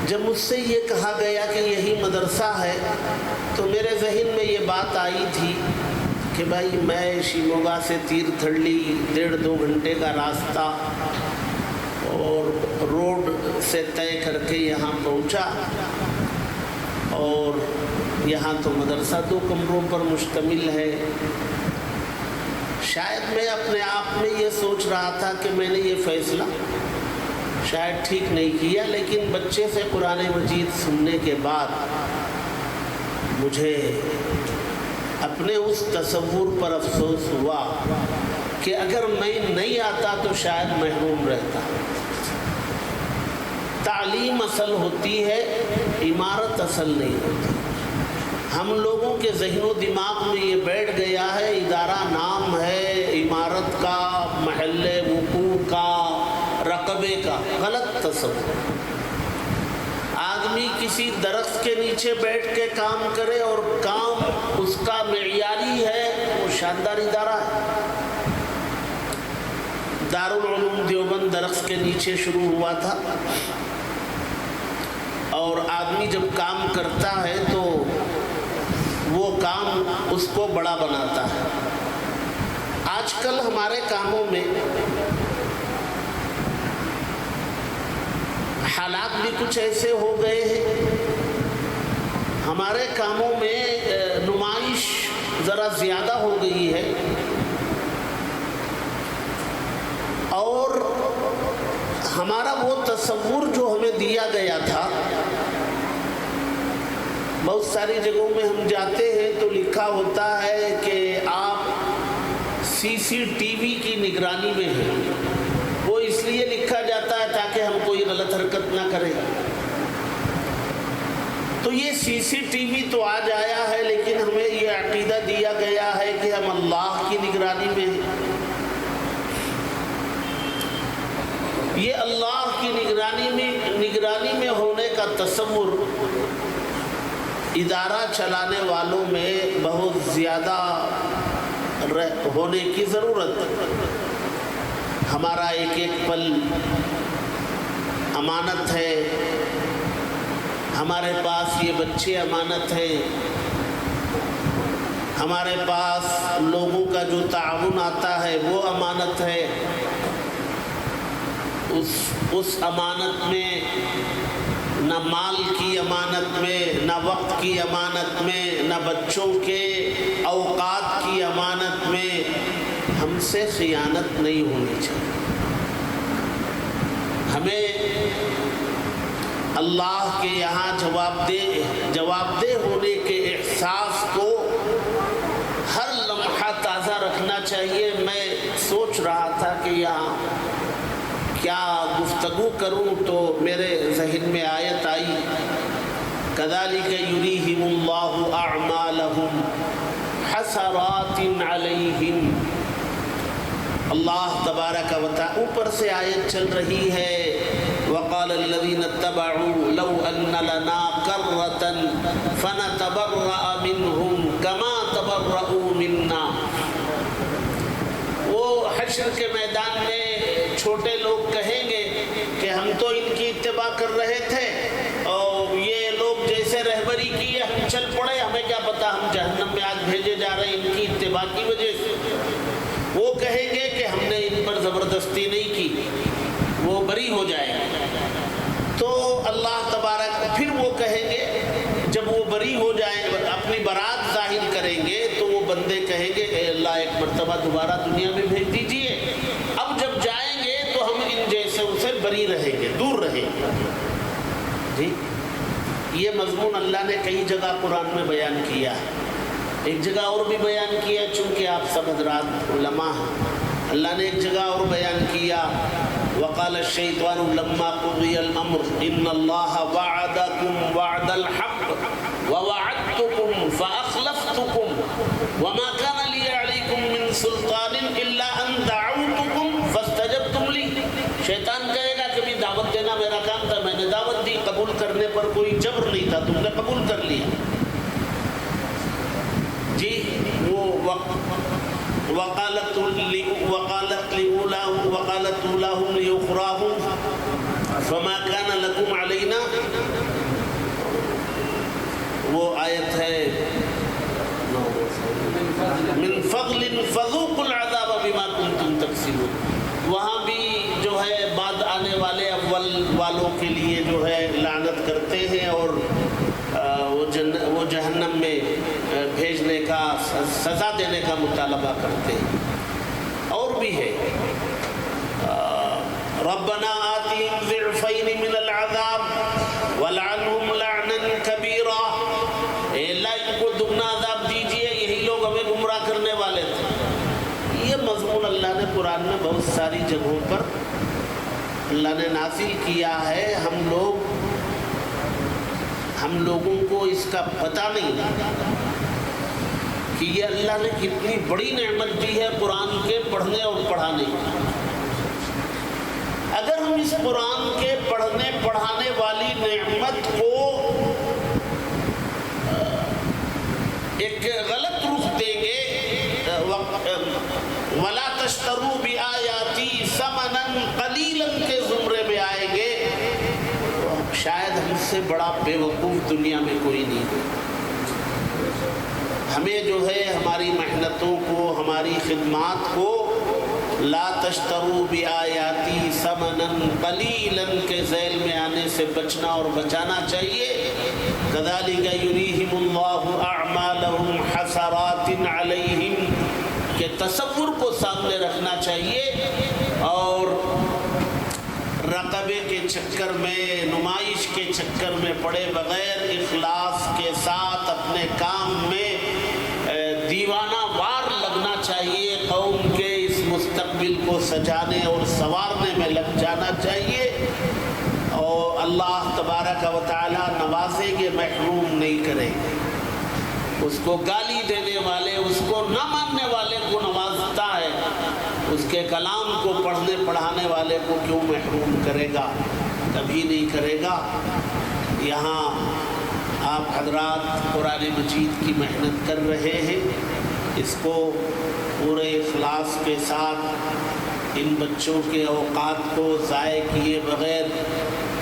جب مجھ سے یہ کہا گیا کہ یہی مدرسہ ہے تو میرے ذہن میں یہ بات آئی تھی کہ بھائی میں شیموگا سے تیرتھلّی 1.5-2 گھنٹے کا راستہ اور روڈ سے طے کر کے یہاں پہنچا, اور یہاں تو مدرسہ 2 کمروں پر مشتمل ہے. شاید میں اپنے آپ میں یہ سوچ رہا تھا کہ میں نے یہ فیصلہ شاید ٹھیک نہیں کیا, لیکن بچے سے قرآن مجید سننے کے بعد مجھے اپنے اس تصور پر افسوس ہوا کہ اگر میں نہیں آتا تو شاید محروم رہتا. تعلیم اصل ہوتی ہے, عمارت اصل نہیں ہوتی. ہم لوگوں کے ذہن و دماغ میں یہ بیٹھ گیا ہے ادارہ نام ہے, عمارت کا, محل وقوع کا, رقبے کا. غلط تصور. آدمی کسی درخت کے نیچے بیٹھ کے کام کرے اور کام اس کا معیاری ہے, وہ شاندار ادارہ ہے. دارالعلوم دیوبند درخت کے نیچے شروع ہوا تھا, اور آدمی جب کام کرتا ہے تو وہ کام اس کو بڑا بناتا ہے. آج کل ہمارے کاموں میں حالات بھی کچھ ایسے ہو گئے ہیں, ہمارے کاموں میں نمائش ذرا زیادہ ہو گئی ہے, اور ہمارا وہ تصور جو ہمیں دیا گیا تھا, بہت ساری جگہوں میں ہم جاتے ہیں تو لکھا ہوتا ہے کہ آپ CCTV کی نگرانی میں ہیں. وہ اس لیے لکھا جاتا ہے تاکہ ہم کوئی غلط حرکت نہ کریں. تو یہ CCTV تو آج آیا ہے, لیکن ہمیں یہ عقیدہ دیا گیا ہے کہ ہم اللہ کی نگرانی میں ہیں. یہ اللہ کی نگرانی میں ہونے کا تصور ادارہ چلانے والوں میں بہت زیادہ ہونے کی ضرورت ہے. ہمارا ایک ایک پل امانت ہے, ہمارے پاس یہ بچے امانت ہیں, ہمارے پاس لوگوں کا جو تعاون آتا ہے وہ امانت ہے. اس امانت میں نہ مال کی امانت میں, نہ وقت کی امانت میں, نہ بچوں کے اوقات کی امانت میں ہم سے خیانت نہیں ہونی چاہیے. ہمیں اللہ کے یہاں جواب دہ ہونے کے احساس کو ہر لمحہ تازہ رکھنا چاہیے. میں سوچ رہا تھا کہ یہاں کیا گفتگو کروں تو میرے ذہن میں آیت آئی, كَذَلِكَ يُرِيهِمُ اللَّهُ أَعْمَالَهُمْ حَسَرَاتٍ عَلَيْهِمْ. اللہ تبارک و تعالی اوپر سے آیت چل رہی ہے, وَقَالَ الَّذِينَ اتَّبَعُوا لَوْ أَنَّ لَنَا كَرَّةً فَنَتَبَرَّأَ مِنْهُمْ كَمَا تَبَرَّؤُوا مِنَّا. وہ حشر کے میدان میں چھوٹے لوگ کہیں گے کہ ہم تو ان کی اتباع کر رہے تھے بھیجے جا رہے ہیں ان کی اتباع کی وجہ سے، وہ کہیں گے کہ ہم نے ان پر زبردستی نہیں کی، وہ بری ہو جائیں گے۔ تو اللہ تبارک پھر وہ کہیں گے، جب وہ بری ہو جائیں گے، اپنی برات ظاہر کریں گے، تو وہ بندے کہیں گے اے اللہ ایک مرتبہ دوبارہ دنیا میں بھیج دیجئے۔ اب جب جائیں گے تو ہم ان جیسے سے بری رہیں گے، دور رہیں گے۔ جی یہ مضمون اللہ نے کئی جگہ قرآن میں بیان کیا ہے، ایک جگہ اور بھی بیان کیا، چونکہ آپ سب حضرات علماء ہیں، اللہ نے ایک جگہ اور بیان کیا وقال الشیطان لما قضی الامر ان اللہ وعدکم وعد الحق ووعدتکم فاخلفتکم وما كان لی علیکم من سلطان الا ان دعوتکم فاستجبتم لی۔ شیطان کہے گا کہ دعوت دینا میرا کام تھا، میں نے دعوت دی، قبول کرنے پر کوئی جبر نہیں تھا، تم نے قبول کر لیا۔ جی وہ وقالت اولاهم لاخراهم فما كان لكم علينا، وہ آیت ہے من فضل فذوقوا العذاب بما كنتم تكسبون، وہاں بھی جو ہے بعد آنے والے اول والوں کے لیے جو ہے لعنت کرتے ہیں اور وہ جہنم میں بھیجنے کا سزا دینے کا مطالبہ کرتے ہیں۔ اور بھی ہے ربنا آتihim ضعفین من العذاب ولعنهم لعنا کبیرا، اے اللہ ان کو دگنا عذاب دیجئے، یہی لوگ ہمیں گمراہ کرنے والے تھے۔ یہ مضمون اللہ نے قرآن میں بہت ساری جگہوں پر اللہ نے نازل کیا ہے، ہم لوگوں کو اس کا پتہ نہیں کہ یہ اللہ نے کتنی بڑی نعمت دی ہے قرآن کے پڑھنے اور پڑھانے کی۔ اگر ہم اس قرآن کے پڑھنے پڑھانے والی نعمت کو ایک غلط رخ دیں گے، وَلَا تَشْتَرُوا بِآيَاتِي ثَمَنًا قَلِيلًا کے زمرے میں آئیں گے، شاید ہم سے بڑا بے وقوف دنیا میں کوئی نہیں۔ ہمیں جو ہے ہماری محنتوں کو، ہماری خدمات کو لا تشتروا بآیاتی ثمنا قلیلا کے ذیل میں آنے سے بچنا اور بچانا چاہیے۔ کذالک یریہم اللہ اعمالہم حسرات علیہم کے تصور کو سامنے رکھنا چاہیے، اور رقبے کے چکر میں، نمائش کے چکر میں پڑے بغیر اخلاص کے ساتھ اپنے کام میں دیوانہ وار لگنا چاہیے، قوم کے اس مستقبل کو سجانے اور سنوارنے میں لگ جانا چاہیے، اور اللہ تبارک و تعالی نوازیں گے، محروم نہیں کریں گے۔ اس کو گالی دینے والے، اس کو نہ ماننے والے کو نوازتا ہے، اس کے کلام کو پڑھنے پڑھانے والے کو کیوں محروم کرے گا؟ کبھی نہیں کرے گا۔ یہاں آپ حضرات قرآن مجید کی محنت کر رہے ہیں، اس کو پورے اخلاص کے ساتھ ان بچوں کے اوقات کو ضائع کیے بغیر،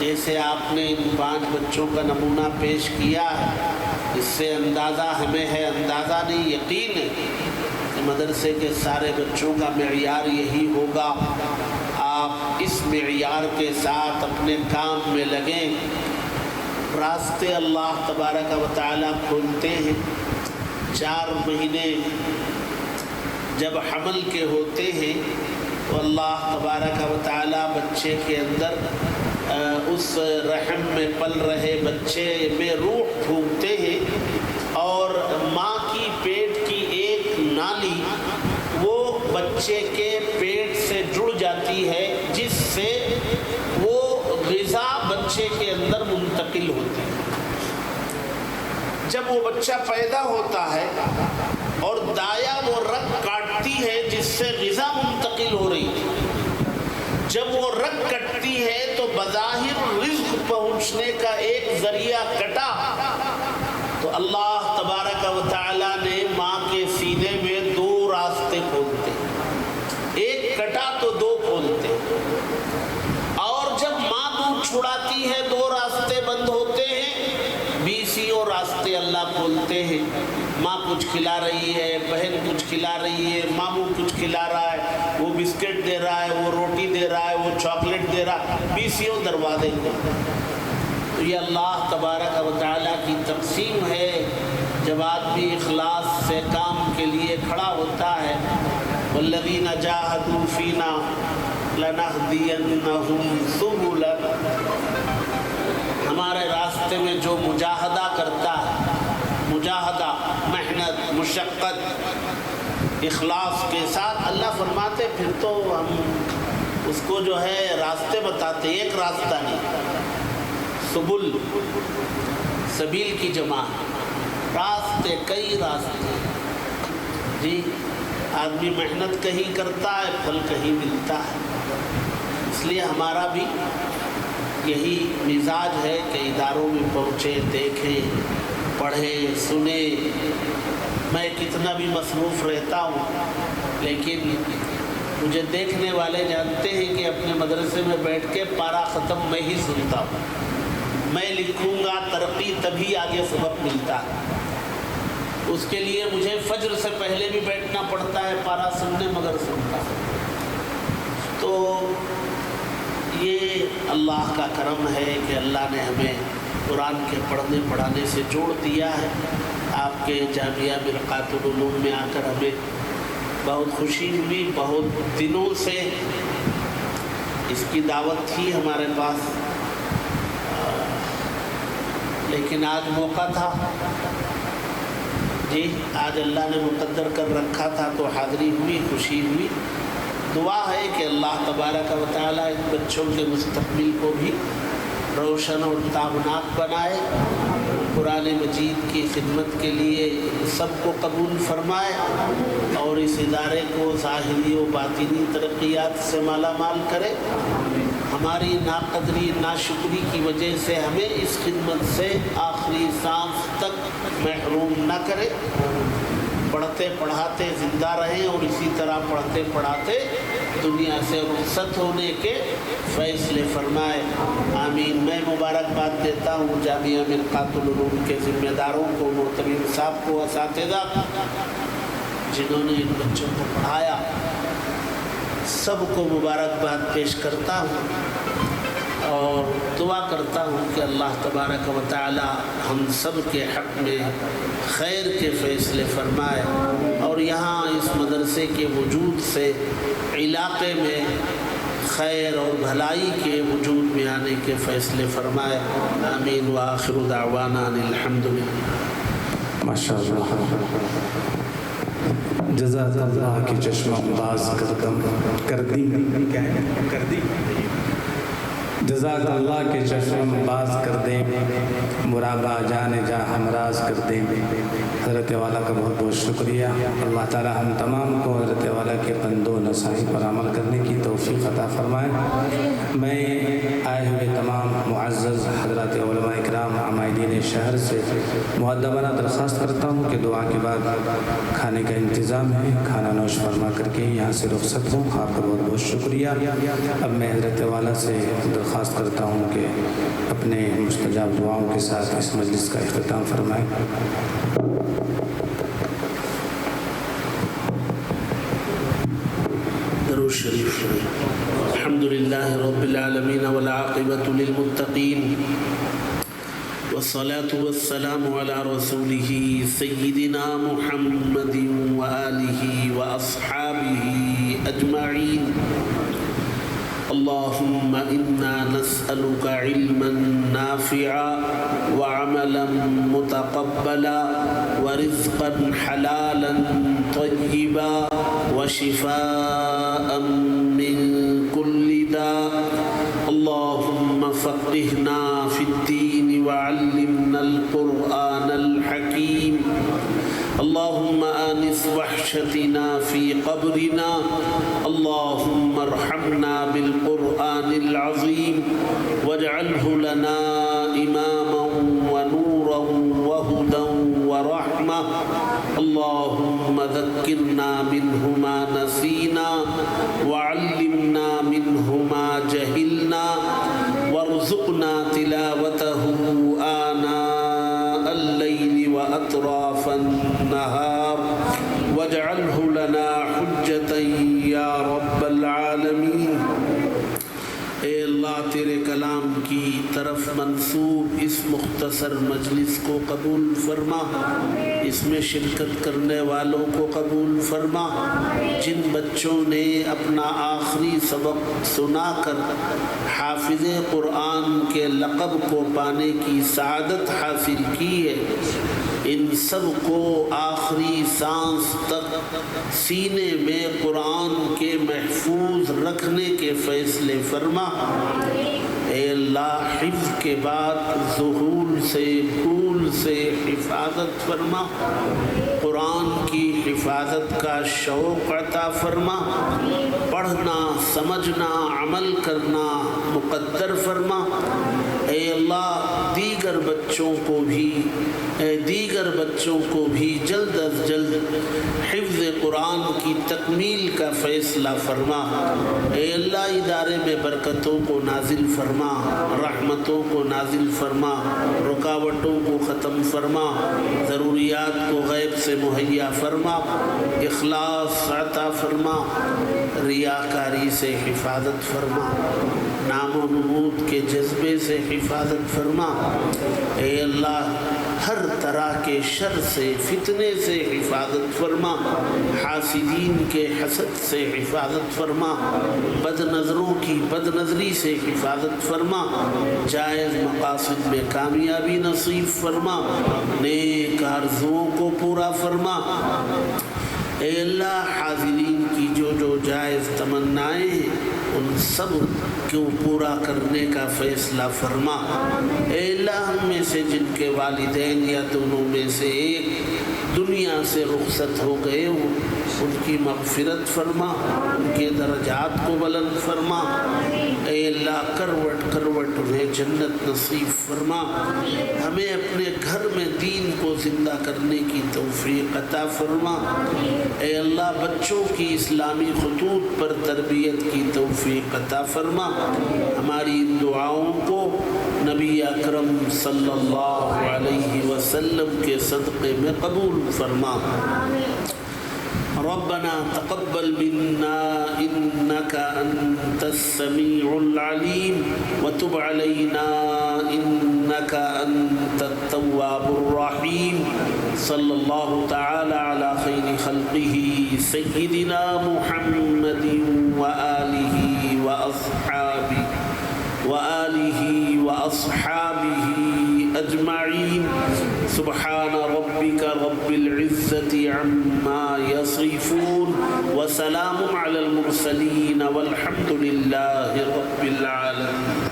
جیسے آپ نے ان 5 بچوں کا نمونہ پیش کیا ہے، اس سے اندازہ ہمیں ہے، اندازہ نہیں یقین ہے کہ مدرسے کے سارے بچوں کا معیار یہی ہوگا۔ آپ اس معیار کے ساتھ اپنے کام میں لگیں، راستے اللہ تبارک و تعالیٰ کھولتے ہیں۔ 4 مہینے جب حمل کے ہوتے ہیں تو اللہ تبارک و تعالیٰ بچے کے اندر اس رحم میں پل رہے بچے میں روح پھونکتے ہیں، اور ماں کی پیٹ کی ایک نالی وہ بچے کے پیٹ سے جڑ جاتی ہے، جس سے وہ غذا بچے کے اندر منتقل ہوتی ہے۔ جب وہ بچہ پیدا ہوتا ہے اور دایا وہ رگ کاٹتی ہے جس سے غذا منتقل ہو رہی ہے، جب وہ رگ کٹتی ہے تو بظاہر رزق پہنچنے کا ایک ذریعہ کٹا، تو اللہ تبارک و تعالی نے ماں کے سینے میں 2 راستے کھولتے، ایک کٹا تو 2 کھولتے، اور جب ماں دودھ چھڑاتی ہے 2 راستے بند ہوتے ہیں، 20 راستے اللہ کھولتے ہیں۔ ماں کچھ کھلا رہی ہے، بہن کچھ کھلا رہی ہے، ماموں کچھ کھلا رہا ہے، وہ بسکٹ دے رہا ہے، وہ روٹی دے رہا ہے، وہ چاکلیٹ دے رہا ہے، 20 دروازے کو. تو یہ اللہ تبارک و تعالیٰ کی تقسیم ہے. جب آدمی اخلاص سے کام کے لیے کھڑا ہوتا ہے، والذین جاہدوا فینا لنہدینہم سبلنا، ہمارے راستے میں جو مجاہدہ کرتا ہے، مجاہدہ محنت مشقت اخلاص کے ساتھ، اللہ فرماتے پھر تو ہم اس کو جو ہے راستے بتاتے. ایک راستہ نہیں، سبل، سبیل کی جمع، راستے، کئی راستے. جی آدمی محنت کہیں کرتا ہے، پھل کہیں ملتا ہے. اس لیے ہمارا بھی یہی مزاج ہے کہ اداروں میں پہنچے، دیکھیں، پڑھیں، سنیں. میں کتنا بھی مصروف رہتا ہوں لیکن مجھے دیکھنے والے جانتے ہیں کہ اپنے مدرسے میں بیٹھ کے پارا ختم میں ہی سنتا ہوں. میں لکھوں گا، ترقی تبھی آگے سبق ملتا ہے. اس کے لیے مجھے فجر سے پہلے بھی بیٹھنا پڑتا ہے پارا سننے، مگر سنتا ہوں. تو یہ اللہ کا کرم ہے کہ اللہ نے ہمیں قرآن کے پڑھنے پڑھانے سے جوڑ دیا ہے. آپ کے جامعہ مرقات العلوم میں آ کر ہمیں بہت خوشی ہوئی. بہت دنوں سے اس کی دعوت تھی ہمارے پاس، لیکن آج موقع تھا. جی آج اللہ نے مقدر کر رکھا تھا تو حاضری ہوئی، خوشی ہوئی. دعا ہے کہ اللہ تبارک و تعالیٰ ان بچوں کے مستقبل کو بھی روشن اور تابناک بنائے. قرآن مجید کی خدمت کے لیے سب کو قبول فرمائے اور اس ادارے کو ظاہری و باطنی ترقیات سے مالا مال کرے. ہماری ناقدری ناشکری کی وجہ سے ہمیں اس خدمت سے آخری سانس تک محروم نہ کرے. پڑھتے پڑھاتے زندہ رہیں اور اسی طرح پڑھتے پڑھاتے دنیا سے رخصت ہونے کے فیصلے فرمائے. آمین. میں مبارکباد دیتا ہوں جامعہ مرقات العلوم کے ذمہ داروں کو، محترم صاحب کو، اساتذہ جنہوں نے ان بچوں کو پڑھایا. سب کو مبارکباد پیش کرتا ہوں اور دعا کرتا ہوں کہ اللہ تبارک و تعالی ہم سب کے حق میں خیر کے فیصلے فرمائے اور یہاں اس مدرسے کے وجود سے علاقے میں خیر اور بھلائی کے وجود میں آنے کے فیصلے فرمائے. آمین. وآخر دعوانا الحمدللہ. ماشاء اللہ. جزاک اللہ کی چشمہ باز کر دی جزاک اللہ کے چشم باز کر دیں، مرابع جان جا ہمراز کر دیں. حضرت والا کا بہت بہت شکریہ. اللہ تعالی ہم تمام کو حضرت والا کے بندوں نصاحی پر عمل کرنے کی توفیق عطا فرمائے. میں آئے ہوئے تمام معزز حضرات علماء اکرام عمائدین شہر سے مؤدبانہ درخواست کرتا ہوں کہ دعا کے بعد کھانے کا انتظام ہے، کھانا نوش فرما کر کے یہاں سے رخصت ہوں. آپ کا بہت بہت شکریہ. اب میں حضرت والا سے درخواست کرتا ہوں کہ اپنے مستجاب دعاؤں کے ساتھ اس مجلس کا اختتام فرمائیں. درود شریف. الحمدللہ رب العالمین والعاقبۃ للمتقین والصلاة والسلام على رسوله سيدنا محمد وآله وأصحابه أجمعين. اللهم إنا نسألك علما نافعا وعملا متقبلا ورزقا حلالا طيبا وشفاء من كل داء. اللهم فقهنا في الدين وعلمنا القرآن الحكيم. اللهم آنس وحشتنا في قبرنا. اللهم ارحمنا بالقرآن العظيم واجعله لنا إماما ونورا وهدى ورحمة. اللهم ذكرنا منه ما نسينا وعلمنا منه ما جهلنا وارزقنا تلاوته آناء الليل وأطراف النهار والنهار واجعله لنا حجة يا رب العالمين۔ اے اللہ تیرے کلام کی طرف منسوب اس مختصر مجلس کو قبول فرما، اس میں شرکت کرنے والوں کو قبول فرما۔ جن بچوں نے اپنا آخری سبق سنا کر حافظ قرآن کے لقب کو پانے کی سعادت حاصل کی ہے، ان سب کو آخری سانس تک سینے میں قرآن کے محفوظ رکھنے کے فیصلے فرما۔ اے اللہ حفظ کے بعد ذہول سے بھول سے حفاظت فرما، قرآن کی حفاظت کا شوق عطا فرما، پڑھنا سمجھنا عمل کرنا مقدر فرما۔ اے اللہ دیگر بچوں کو بھی جلد از جلد حفظ قرآن کی تکمیل کا فیصلہ فرما۔ اے اللہ ادارے میں برکتوں کو نازل فرما، رحمتوں کو نازل فرما، رکاوٹوں کو ختم فرما، ضروریات کو غیب سے مہیا فرما، اخلاص عطا فرما، ریاکاری سے حفاظت فرما، نام و نمود کے جذبے سے حفاظت فرما۔ اے اللہ ہر طرح کے شر سے فتنے سے حفاظت فرما، حاسدین کے حسد سے حفاظت فرما، بد نظروں کی بد نظری سے حفاظت فرما، جائز مقاصد میں کامیابی نصیب فرما، نیک آرزوؤں کو پورا فرما۔ اے اللہ حاضرین کی جو جائز تمنائیں ہیں ان سب کو پورا کرنے کا فیصلہ فرما۔ اے اللہ ہم میں سے جن کے والدین یا دونوں میں سے ایک دنیا سے رخصت ہو گئے ہوں ان کی مغفرت فرما، ان کے درجات کو بلند فرما۔ اے اللہ کروٹ کروٹ انہیں جنت نصیب فرما، ہمیں اپنے گھر میں دین کو زندہ کرنے کی توفیق عطا فرما۔ اے اللہ بچوں کی اسلامی خطوط پر تربیت کی توفیق عطا فرما، ہماری ان دعاؤں کو نبی اکرم صلی اللہ علیہ وسلم کے صدقے میں قبول فرما۔ ربنا تقبل منا إنك أنت السميع العليم وتب علينا إنك أنت التواب الرحيم صلى الله تعالى على خير خلقه سيدنا محمد وآله وأصحابه أجمعين سبحان ربك رب العزة عما يصفون وسلام على المرسلين والحمد لله رب العالمين۔